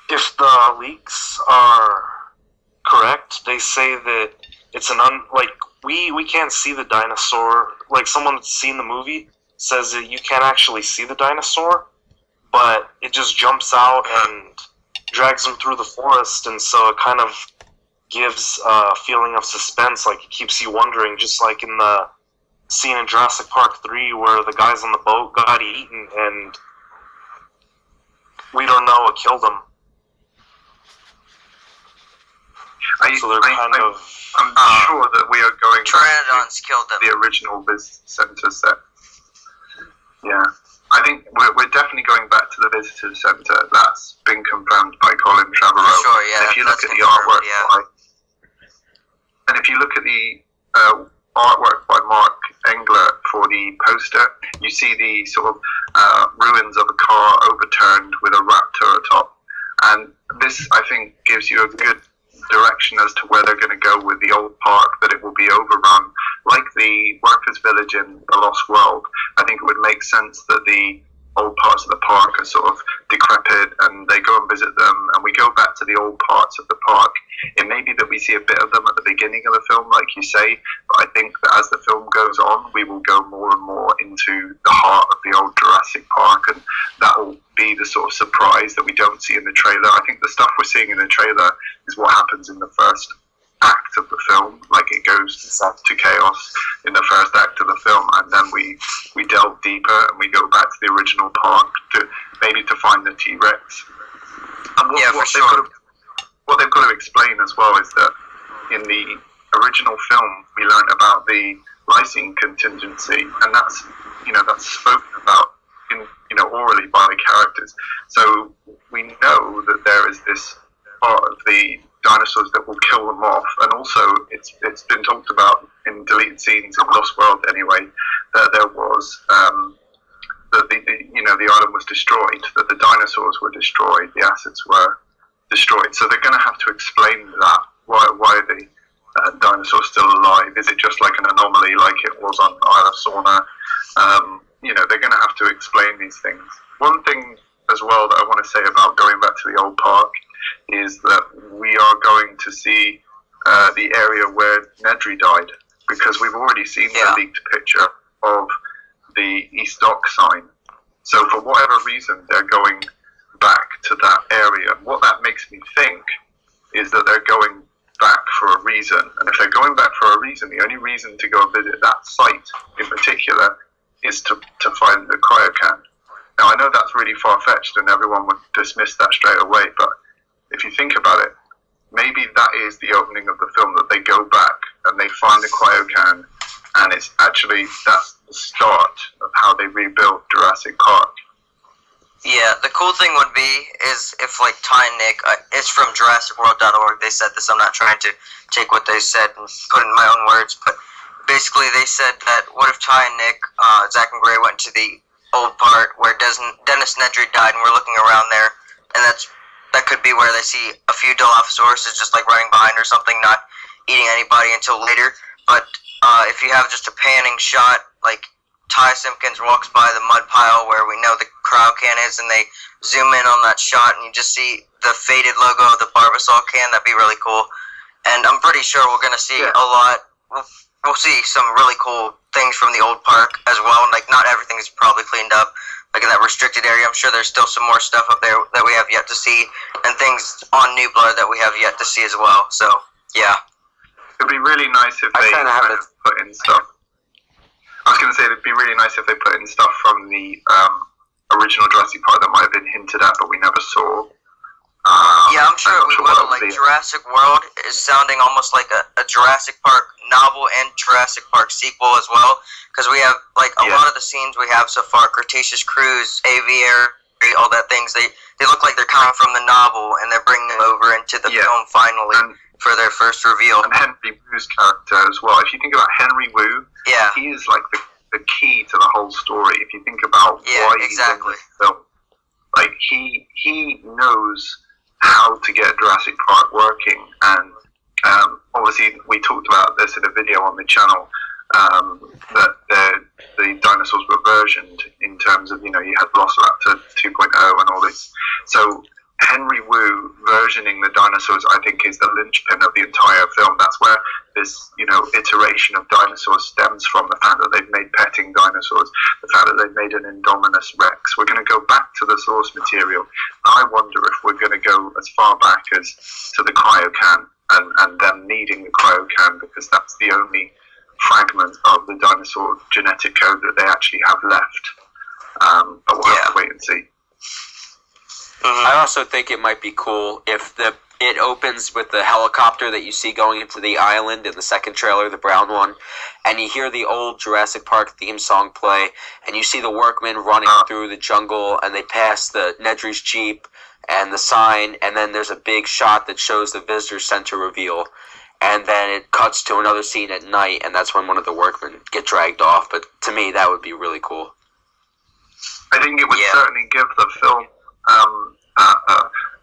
If the leaks are correct, they say that it's we can't see the dinosaur. Like, someone that's seen the movie says that you can't actually see the dinosaur, but it just jumps out and drags them through the forest, and so it kind of gives a feeling of suspense. Like, it keeps you wondering, just like in the scene in Jurassic Park 3 where the guys on the boat got eaten and we don't know what killed them. So they're I'm sure that we are going Pteranodons killed them. The original visitor center set. Yeah. I think we're definitely going back to the visitor center. That's been confirmed by Colin Trevorrow. Sure, yeah. If you look at the artwork and if you look at the artwork by Mark Engler for the poster, you see the sort of ruins of a car overturned with a raptor atop. And this, I think, gives you a good direction as to where they're going to go with the old park, that it will be overrun. Like the Workers' Village in The Lost World, I think it would make sense that the old parts of the park are sort of decrepit and they go and visit them, and we go back to the old parts of the park. It may be that we see a bit of them at the beginning of the film, like you say, but I think that as the film goes on, we will go more and more into the heart of the old Jurassic Park, and that will be the sort of surprise that we don't see in the trailer. I think the stuff we're seeing in the trailer is what happens in the first act of the film. Like, it goes to chaos in the first act of the film, and then we delve deeper and we go back to the original park to maybe to find the T-Rex. And what they've got to explain as well is that in the original film we learned about the lysine contingency, and that's spoken about orally by the characters. So we know that there is this part of the dinosaurs that will kill them off, and also it's been talked about in deleted scenes in Lost World anyway, that there was that the island was destroyed, that the dinosaurs were destroyed, the assets were destroyed. So they're going to have to explain that. Why are the dinosaurs still alive? Is it just like an anomaly, like it was on Isle of Sorna? They're going to have to explain these things. One thing as well that I want to say about going back to the old park is that we are going to see the area where Nedry died, because we've already seen the leaked picture of the East Dock sign. So for whatever reason, they're going back to that area. And what that makes me think is that they're going back for a reason. And if they're going back for a reason, the only reason to go visit that site in particular is to find the cryocan. Now, I know that's really far-fetched and everyone would dismiss that straight away, but if you think about it, maybe that is the opening of the film, that they go back and they find the cryocan, and it's actually, that's the start of how they rebuilt Jurassic Park. Yeah, the cool thing would be is if, like, Ty and Nick, it's from JurassicWorld.org, they said this, I'm not trying to take what they said and put it in my own words, but basically they said that what if Ty and Nick, Zach and Gray went to the old part where Dennis Nedry died and we're looking around there, and that could be where they see a few Dilophosaurus just like running behind or something, not eating anybody until later. But if you have just a panning shot, like Ty Simpkins walks by the mud pile where we know the cryocan is, and they zoom in on that shot and you just see the faded logo of the Barbasol can, that'd be really cool. And I'm pretty sure we're going to see a lot. We'll see some really cool things from the old park as well. Like, not everything is probably cleaned up. Like, in that restricted area, I'm sure there's still some more stuff up there that we have yet to see, and things on New Blood that we have yet to see as well. So, yeah. It'd be really nice if they put in stuff. I was going to say, it'd be really nice if they put in stuff from the original Jurassic Park that might have been hinted at, but we never saw. Yeah, I'm sure we will. Like, Jurassic World is sounding almost like a Jurassic Park novel and Jurassic Park sequel as well, because we have, like, a lot of the scenes we have so far, Cretaceous Cruise, Aviary, all that things, they look like they're coming from the novel, and they're bringing them over into the film finally for their first reveal. And Henry Wu's character as well. If you think about Henry Wu, he is, like, the key to the whole story. If you think about why he's in this film, like, he knows how to get Jurassic Park working, and obviously we talked about this in a video on the channel, that the dinosaurs were versioned in terms of, you know, you had Velociraptor 2.0 and all this. So Henry Wu versioning the dinosaurs, I think, is the linchpin of the entire film. That's where this, you know, iteration of dinosaurs stems from, the fact that they've made petting dinosaurs, the fact that they've made an Indominus Rex. We're going to go back to the source material. I wonder if we're going to go as far back as to the cryocan and them needing the cryocan, because that's the only fragment of the dinosaur genetic code that they actually have left. But we'll have to wait and see. I also think it might be cool if it opens with the helicopter that you see going into the island in the second trailer, the brown one, and you hear the old Jurassic Park theme song play, and you see the workmen running through the jungle, and they pass the Nedry's Jeep and the sign, and then there's a big shot that shows the visitor center reveal, and then it cuts to another scene at night, and that's when one of the workmen get dragged off. But to me, that would be really cool. I think it would certainly give the film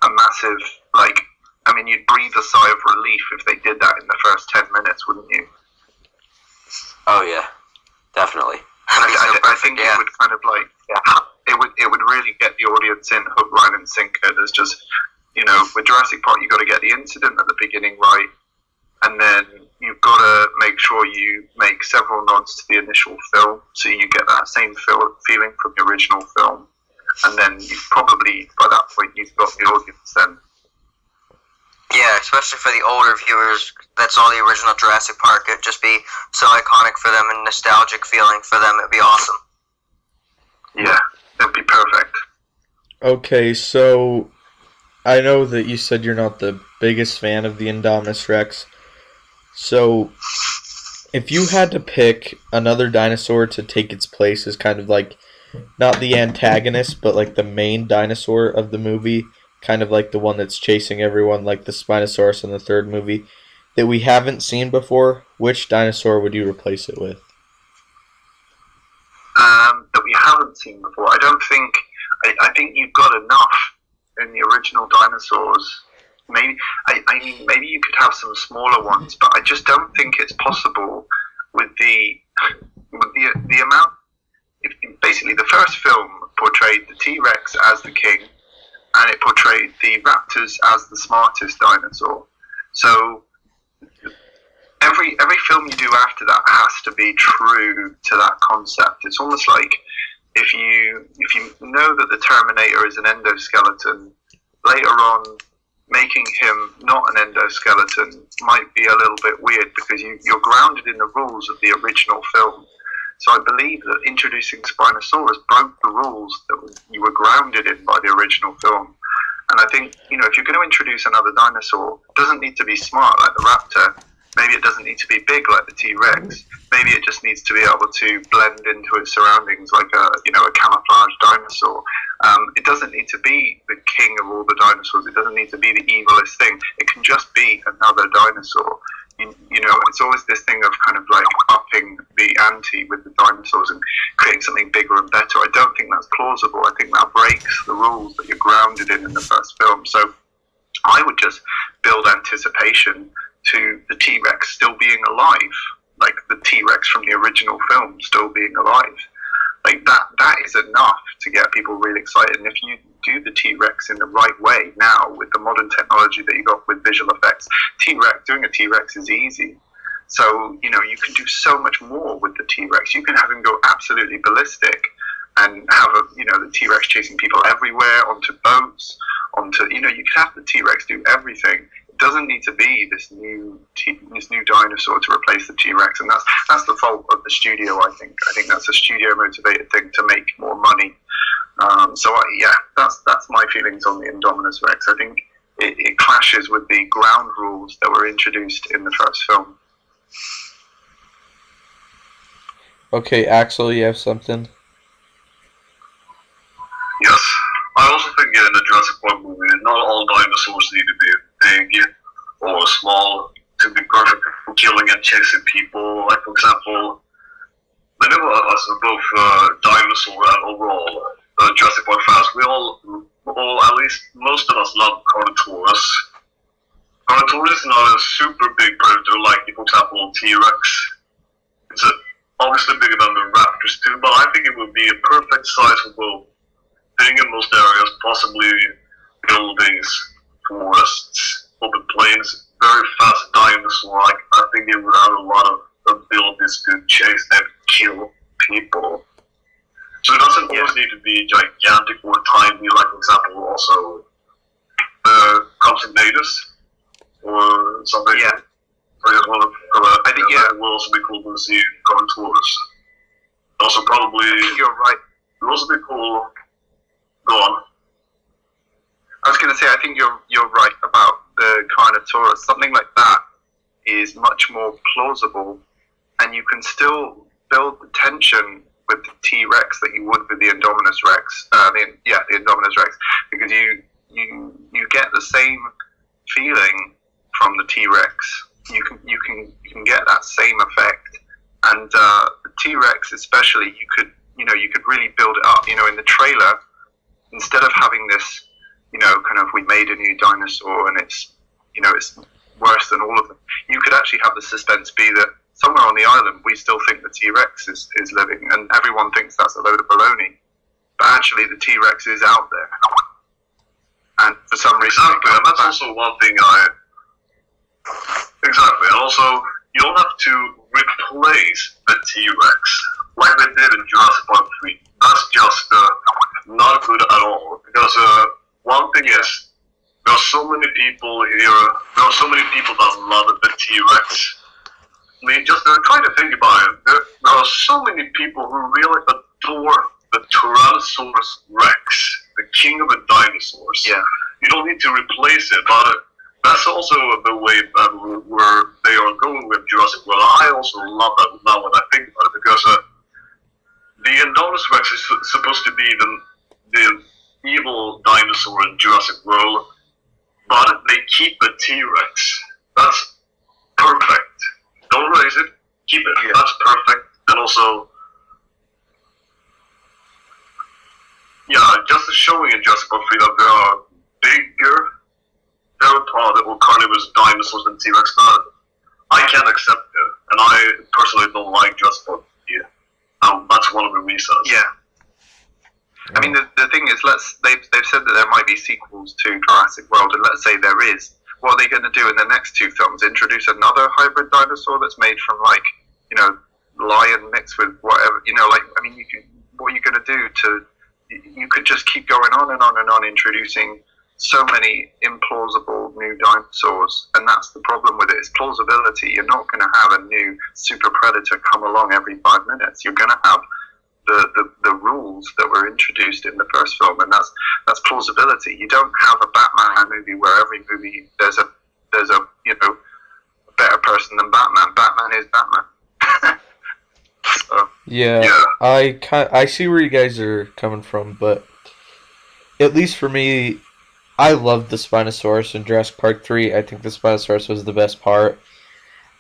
a massive, like, I mean, you'd breathe a sigh of relief if they did that in the first 10 minutes, wouldn't you? Oh yeah, definitely. I think it would kind of like, it would really get the audience in hook, line, and sinker. There's just, you know, with Jurassic Park, you've got to get the incident at the beginning right, and then you've got to make sure you make several nods to the initial film, so you get that same feeling from the original film. And then you probably, by that point, you've got the audience then. Yeah, especially for the older viewers that saw the original Jurassic Park, it'd just be so iconic for them and nostalgic feeling for them. It'd be awesome. Yeah, it'd be perfect. Okay, so I know that you said you're not the biggest fan of the Indominus Rex. So if you had to pick another dinosaur to take its place as kind of like, not the antagonist, but like the main dinosaur of the movie, kind of like the one that's chasing everyone, like the Spinosaurus in the third movie, that we haven't seen before, which dinosaur would you replace it with? That we haven't seen before. I don't think. I think you've got enough in the original dinosaurs. Maybe I mean, maybe you could have some smaller ones, but I just don't think it's possible with the amount. Basically, the first film portrayed the T-Rex as the king, and it portrayed the raptors as the smartest dinosaur. So every film you do after that has to be true to that concept. It's almost like if you know that the Terminator is an endoskeleton, later on making him not an endoskeleton might be a little bit weird because you're grounded in the rules of the original film. So I believe that introducing Spinosaurus broke the rules that you were grounded in by the original film. And I think, if you're going to introduce another dinosaur, it doesn't need to be smart like the raptor. Maybe it doesn't need to be big like the T-Rex. Maybe it just needs to be able to blend into its surroundings like a camouflaged dinosaur. It doesn't need to be the king of all the dinosaurs. It doesn't need to be the evilest thing. It can just be another dinosaur. It's always this thing of kind of like upping the ante with the dinosaurs and creating something bigger and better. I don't think that's plausible. I think that breaks the rules that you're grounded in the first film. So I would just build anticipation to the T-Rex still being alive, like the T-Rex from the original film still being alive. Like that is enough to get people really excited. And if you do the T-Rex in the right way now with the modern technology that you got with visual effects, doing a T-Rex is easy. So, you can do so much more with the T-Rex. You can have him go absolutely ballistic and have the T-Rex chasing people everywhere, onto boats, you can have the T-Rex do everything. It doesn't need to be this new dinosaur to replace the T-Rex, and that's the fault of the studio. I think that's a studio motivated thing to make more money. That's my feelings on the Indominus Rex. I think it clashes with the ground rules that were introduced in the first film. Okay, Axel, you have something? Yes. I also think in the Jurassic Park movie, not all dinosaurs need to be big or small to be perfect for killing and chasing people. Like, for example, many of us are both dinosaur and overall Jurassic Park fans. We all, at least most of us, love Carnotaurus. Carnotaurus is not a super big predator like, for example, T-Rex. It's obviously bigger than the raptors too, but I think it would be a perfect size for both. Being in most areas, possibly buildings, forests, open plains, very fast dinosaur. I think it would have a lot of abilities to chase and kill people. So it doesn't always need to be gigantic or tiny, like, for example, also Compsognathus or something. Yeah. I think it will also be cool to see Carnotaurus. Also, probably. You're right. It would also be cool. Go on. I was going to say, I think you're right about the Carnotaurus. Something like that is much more plausible, and you can still build the tension with the T-Rex that you would with the Indominus Rex. The Indominus Rex, because you get the same feeling from the T-Rex. You can get that same effect, and the T-Rex especially, you could really build it up. In the trailer, instead of having this, kind of, we made a new dinosaur and it's worse than all of them, you could actually have the suspense be that somewhere on the island we still think the T-Rex is living, and everyone thinks that's a load of baloney, but actually the T-Rex is out there, and for some reason. Exactly, and that's also one thing Exactly, and also you don't have to replace the T-Rex like they did in Jurassic Park 3. That's just not good at all, because one thing is, there are so many people here, there are so many people that love the T-Rex. I mean, just try to think about it. There are so many people who really adore the Tyrannosaurus Rex, the king of the dinosaurs. Yeah. You don't need to replace it, but that's also the way where they are going with Jurassic World. I also love that now when I think about it, because the Indominus Rex is supposed to be the evil dinosaur in Jurassic World, but they keep the T-Rex. That's perfect. Don't raise it, keep it. Yeah. That's perfect. And also, just showing in Jurassic Park 3 that there are bigger theropod or carnivorous dinosaurs than T-Rex, but I can't accept it. And I personally don't like Jurassic Park 3. That's one of the reasons. Yeah. I mean, the thing is, they've said that there might be sequels to Jurassic World, and let's say there is. what are they going to do in the next two films? Introduce another hybrid dinosaur that's made from, like, you know, lion mixed with whatever, you know, like, I mean, what are you going to do to, you could just keep going on and on and on, introducing so many implausible new dinosaurs, and that's the problem with it, is plausibility. You're not going to have a new super predator come along every 5 minutes. You're going to have the rules that were introduced in the first film, and that's plausibility. You don't have a Batman movie where every movie there's a you know, better person than Batman. Batman is Batman. So, yeah, I see where you guys are coming from, but at least for me, I loved the Spinosaurus in Jurassic Park 3. I think the Spinosaurus was the best part.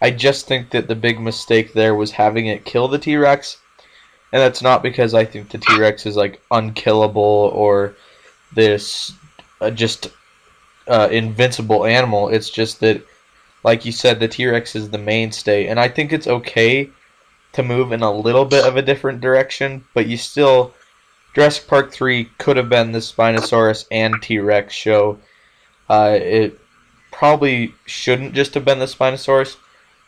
I just think that the big mistake there was having it kill the T-Rex. And that's not because I think the T-Rex is, like, unkillable or this just invincible animal. It's just that, like you said, the T-Rex is the mainstay. And I think it's okay to move in a little bit of a different direction, but you still... Jurassic Park 3 could have been the Spinosaurus and T-Rex show. It probably shouldn't just have been the Spinosaurus,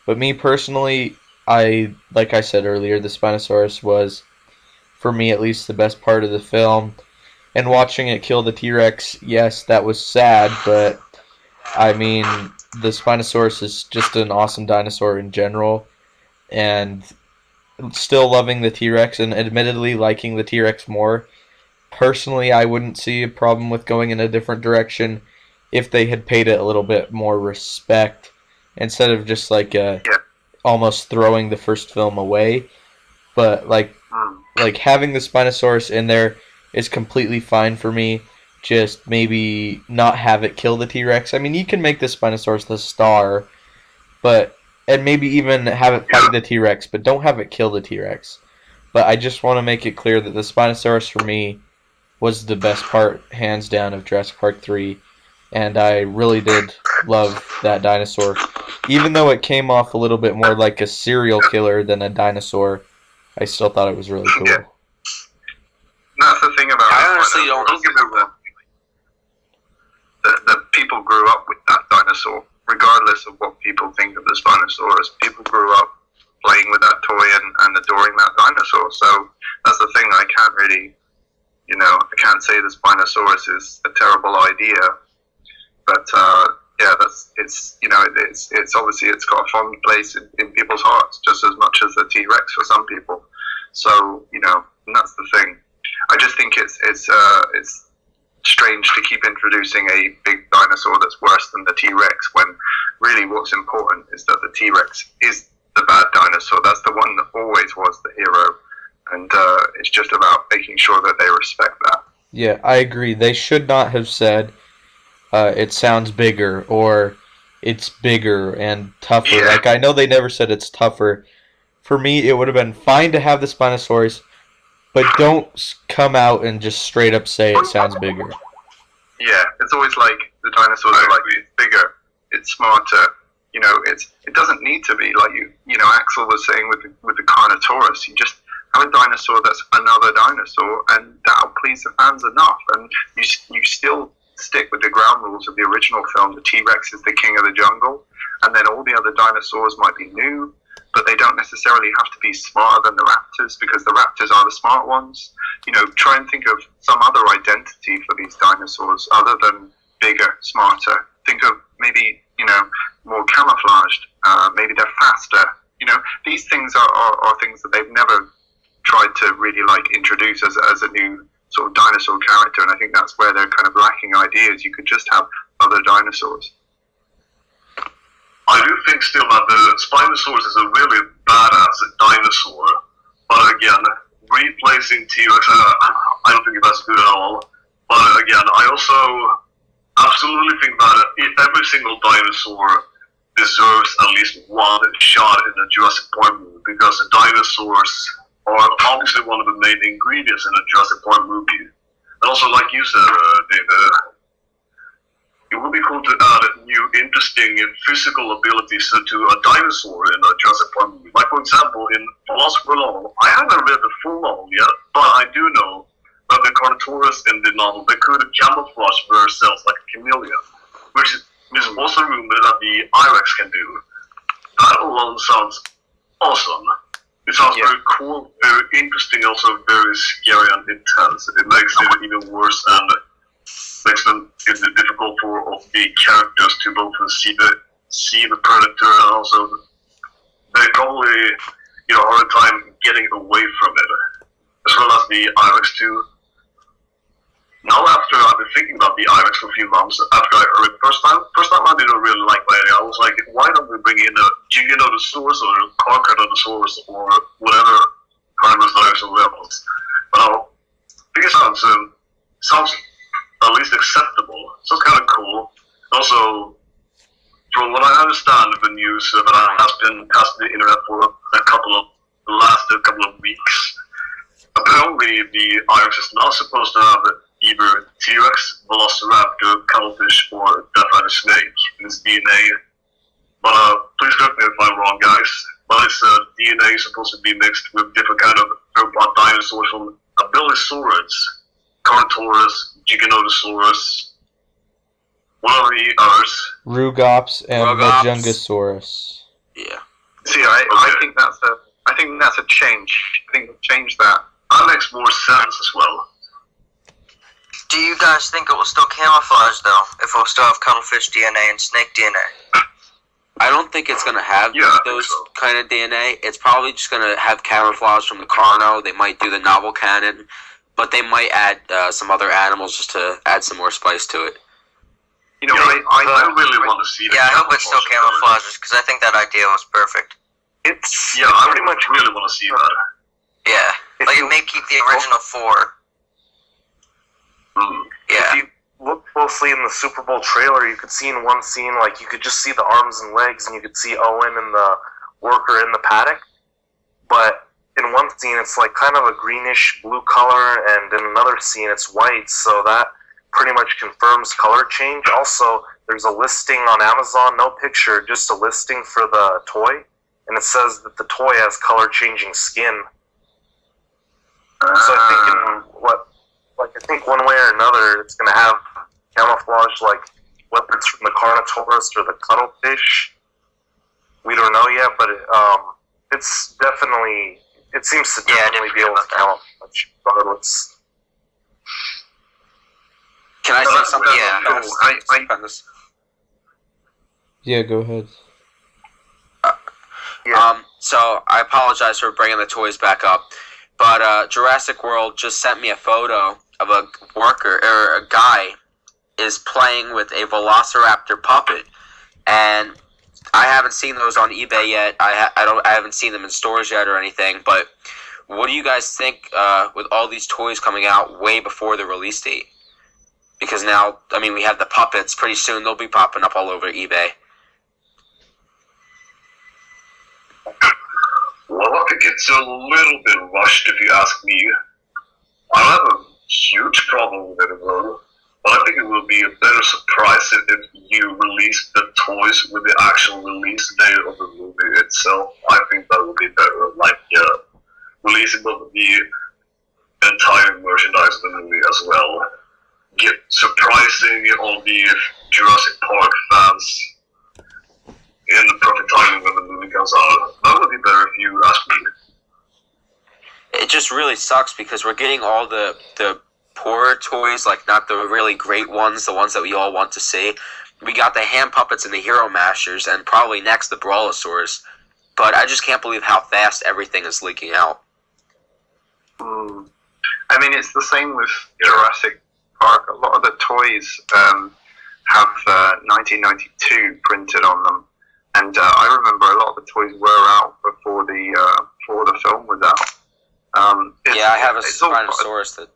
but me personally, like I said earlier, the Spinosaurus was, for me at least, the best part of the film. And watching it kill the T-Rex, yes, that was sad, but I mean, the Spinosaurus is just an awesome dinosaur in general, and still loving the T-Rex and admittedly liking the T-Rex more. Personally, I wouldn't see a problem with going in a different direction if they had paid it a little bit more respect instead of just like almost throwing the first film away. But like having the Spinosaurus in there is completely fine for me. Just maybe not have it kill the T-Rex. I mean, you can make the Spinosaurus the star, and maybe even have it fight the T-Rex, but don't have it kill the T-Rex. But I just want to make it clear that the Spinosaurus for me was the best part, hands down, of Jurassic Park 3. And I really did love that dinosaur. Even though it came off a little bit more like a serial killer than a dinosaur, I still thought it was really cool. Yeah. That's the thing about I honestly don't give it wrong. The people grew up with that dinosaur. Regardless of what people think of the Spinosaurus, people grew up playing with that toy and adoring that dinosaur. So that's the thing. I can't really, you know, I can't say the Spinosaurus is a terrible idea, but yeah, it's obviously it's got a fond place in people's hearts just as much as the T-Rex for some people. So you know, and that's the thing. I just think it's strange to keep introducing a big dinosaur that's worse than the T-Rex when really what's important is that the T-Rex is the bad dinosaur. That's the one that always was the hero, and it's just about making sure that they respect that. Yeah, I agree. They should not have said it sounds bigger or it's bigger and tougher. Yeah. Like, I know they never said it's tougher. For me, it would have been fine to have the Spinosaurus, but don't come out and just straight up say it sounds bigger. Yeah, it's always like the dinosaurs are like, it's bigger, it's smarter. You know, it doesn't need to be like you know. Axel was saying with the Carnotaurus, you just have a dinosaur that's another dinosaur, and that'll please the fans enough. And you still stick with the ground rules of the original film. The T-Rex is the king of the jungle, and then all the other dinosaurs might be new, but they don't necessarily have to be smarter than the raptors, because the raptors are the smart ones. You know, try and think of some other identity for these dinosaurs other than bigger, smarter. Think of maybe, you know, more camouflaged. Maybe they're faster. You know, these things are things that they've never tried to really like introduce as a new sort of dinosaur character, and I think that's where they're kind of lacking ideas. You could just have other dinosaurs. I do think still that the Spinosaurus is a really badass dinosaur, but again, replacing T-Rex, I don't think that's good at all. But again, I also absolutely think that every single dinosaur deserves at least one shot in a Jurassic Park movie, because the dinosaurs are obviously one of the main ingredients in a Jurassic Park movie. And also, like you said, David, it would be cool to add new, interesting physical abilities to a dinosaur in a Jurassic Park movie. Like, for example, in Philosopher novel, I haven't read the full novel yet, but I do know that the Carnotaurus in the novel, they could camouflage themselves like a chameleon, which There's also a rumor that the IREX can do. That alone sounds awesome. It sounds very cool, very interesting, also very scary and intense. It makes it even worse and makes it difficult for all the characters to both see the predator and also they probably have a hard time getting away from it. As well as the IREX too. Now after I've been thinking about the IREX for a few months, after I heard it first time I didn't really like my idea. I was like, why don't we bring in a Giganotosaurus or a Carcharodontosaurus or whatever Carnosaurus or levels? But I think it sounds at least acceptable. Sounds kind of cool. Also, from what I understand of the news that has been passed the internet for the last couple of weeks, apparently the IREX is not supposed to have either T-Rex, Velociraptor, Cuttlefish, or Death Rider Snake in its DNA. But please correct me if I'm wrong, guys. But its DNA is supposed to be mixed with different kind of robot dinosaurs from Abelisaurid, Carnotaurus, Giganotosaurus, one of the others. Rugops and Majungasaurus. Yeah. See, I think that's a change. I think we'll change that. That makes more sense as well. Do you guys think it will still camouflage, though, if it will still have cuttlefish DNA and snake DNA? I don't think it's going to have those kind of DNA. It's probably just going to have camouflage from the Carno. They might do the novel canon, but they might add some other animals just to add some more spice to it. I really want to see that. Yeah, I hope it still camouflages, because I think that idea was perfect. I pretty much really want to see that. Yeah, like it may keep the original 4. Yeah. If you look closely in the Super Bowl trailer, you could see in one scene, like, you could just see the arms and legs, and you could see Owen and the worker in the paddock. But in one scene, it's like kind of a greenish blue color, and in another scene, it's white, so that pretty much confirms color change. Also, there's a listing on Amazon, no picture, just a listing for the toy, and it says that the toy has color-changing skin. So I think one way or another, it's going to have camouflage like whether it's from the Carnotaurus or the Cuttlefish. We don't know yet, but it seems to definitely be able to camouflage regardless. Can I say something? Yeah, go ahead. So I apologize for bringing the toys back up, but Jurassic World just sent me a photo of a worker or a guy is playing with a Velociraptor puppet, and I haven't seen those on eBay yet. I haven't seen them in stores yet or anything. But what do you guys think with all these toys coming out way before the release date? Because now, I mean, we have the puppets. Pretty soon they'll be popping up all over eBay. Well, I think it's a little bit rushed if you ask me. I don't have a huge problem with it at all, but I think it will be a better surprise if you release the toys with the actual release date of the movie itself. I think that would be better, like releasing both the entire merchandise of the movie as well. Surprising all the Jurassic Park fans in the perfect timing when the movie comes out. That would be better if you ask me. It just really sucks because we're getting all the poorer toys, like not the really great ones, the ones that we all want to see. We got the hand puppets and the Hero Mashers, and probably next the Brawlosaurs. But I just can't believe how fast everything is leaking out. I mean, it's the same with Jurassic Park. A lot of the toys have 1992 printed on them. And I remember a lot of the toys were out before the film was out. I have a Spinosaurus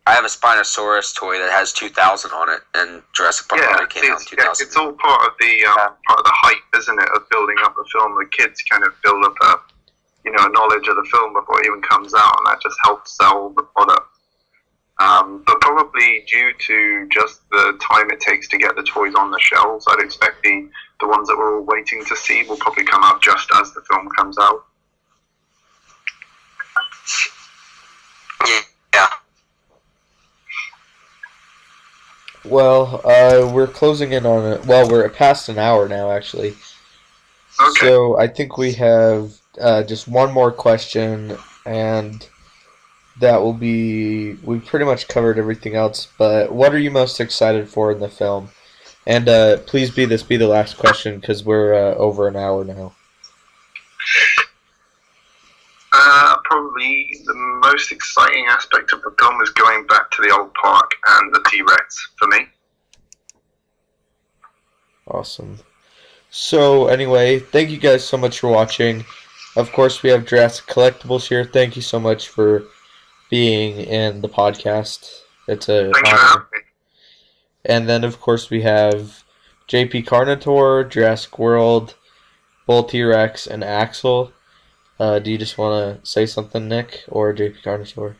I have a Spinosaurus toy that has 2000 on it, and Jurassic Park came out in 2000. It's all part of the hype, isn't it, of building up the film. The kids kind of build up a knowledge of the film before it even comes out, and that just helps sell the product. But probably due to just the time it takes to get the toys on the shelves, I'd expect the ones that we're all waiting to see will probably come out just as the film comes out. Yeah. Well, we're closing in on it. Well, we're past an hour now, actually. Okay. So I think we have just one more question, and that will be. We've pretty much covered everything else. But what are you most excited for in the film? And please be the last question because we're over an hour now. Probably the most exciting aspect of the film is going back to the old park and the T-Rex for me. Awesome. So anyway, thank you guys so much for watching. Of course, we have Jurassic Collectables here. Thank you so much for being in the podcast. It's a Thank you for having honor. me. And then, of course, we have JP Carnotaur, Jurassic World, Bull T-Rex, and Axel. Do you just want to say something, Nick, or JP Carnotaur?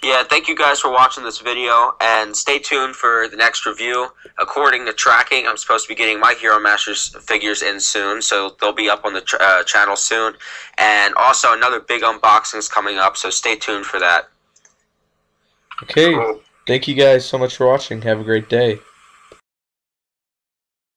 Yeah, thank you guys for watching this video, and stay tuned for the next review. According to tracking, I'm supposed to be getting my Hero Masters figures in soon, so they'll be up on the channel soon. And also, another big unboxing is coming up, so stay tuned for that. Okay, Cool. thank you guys so much for watching. Have a great day.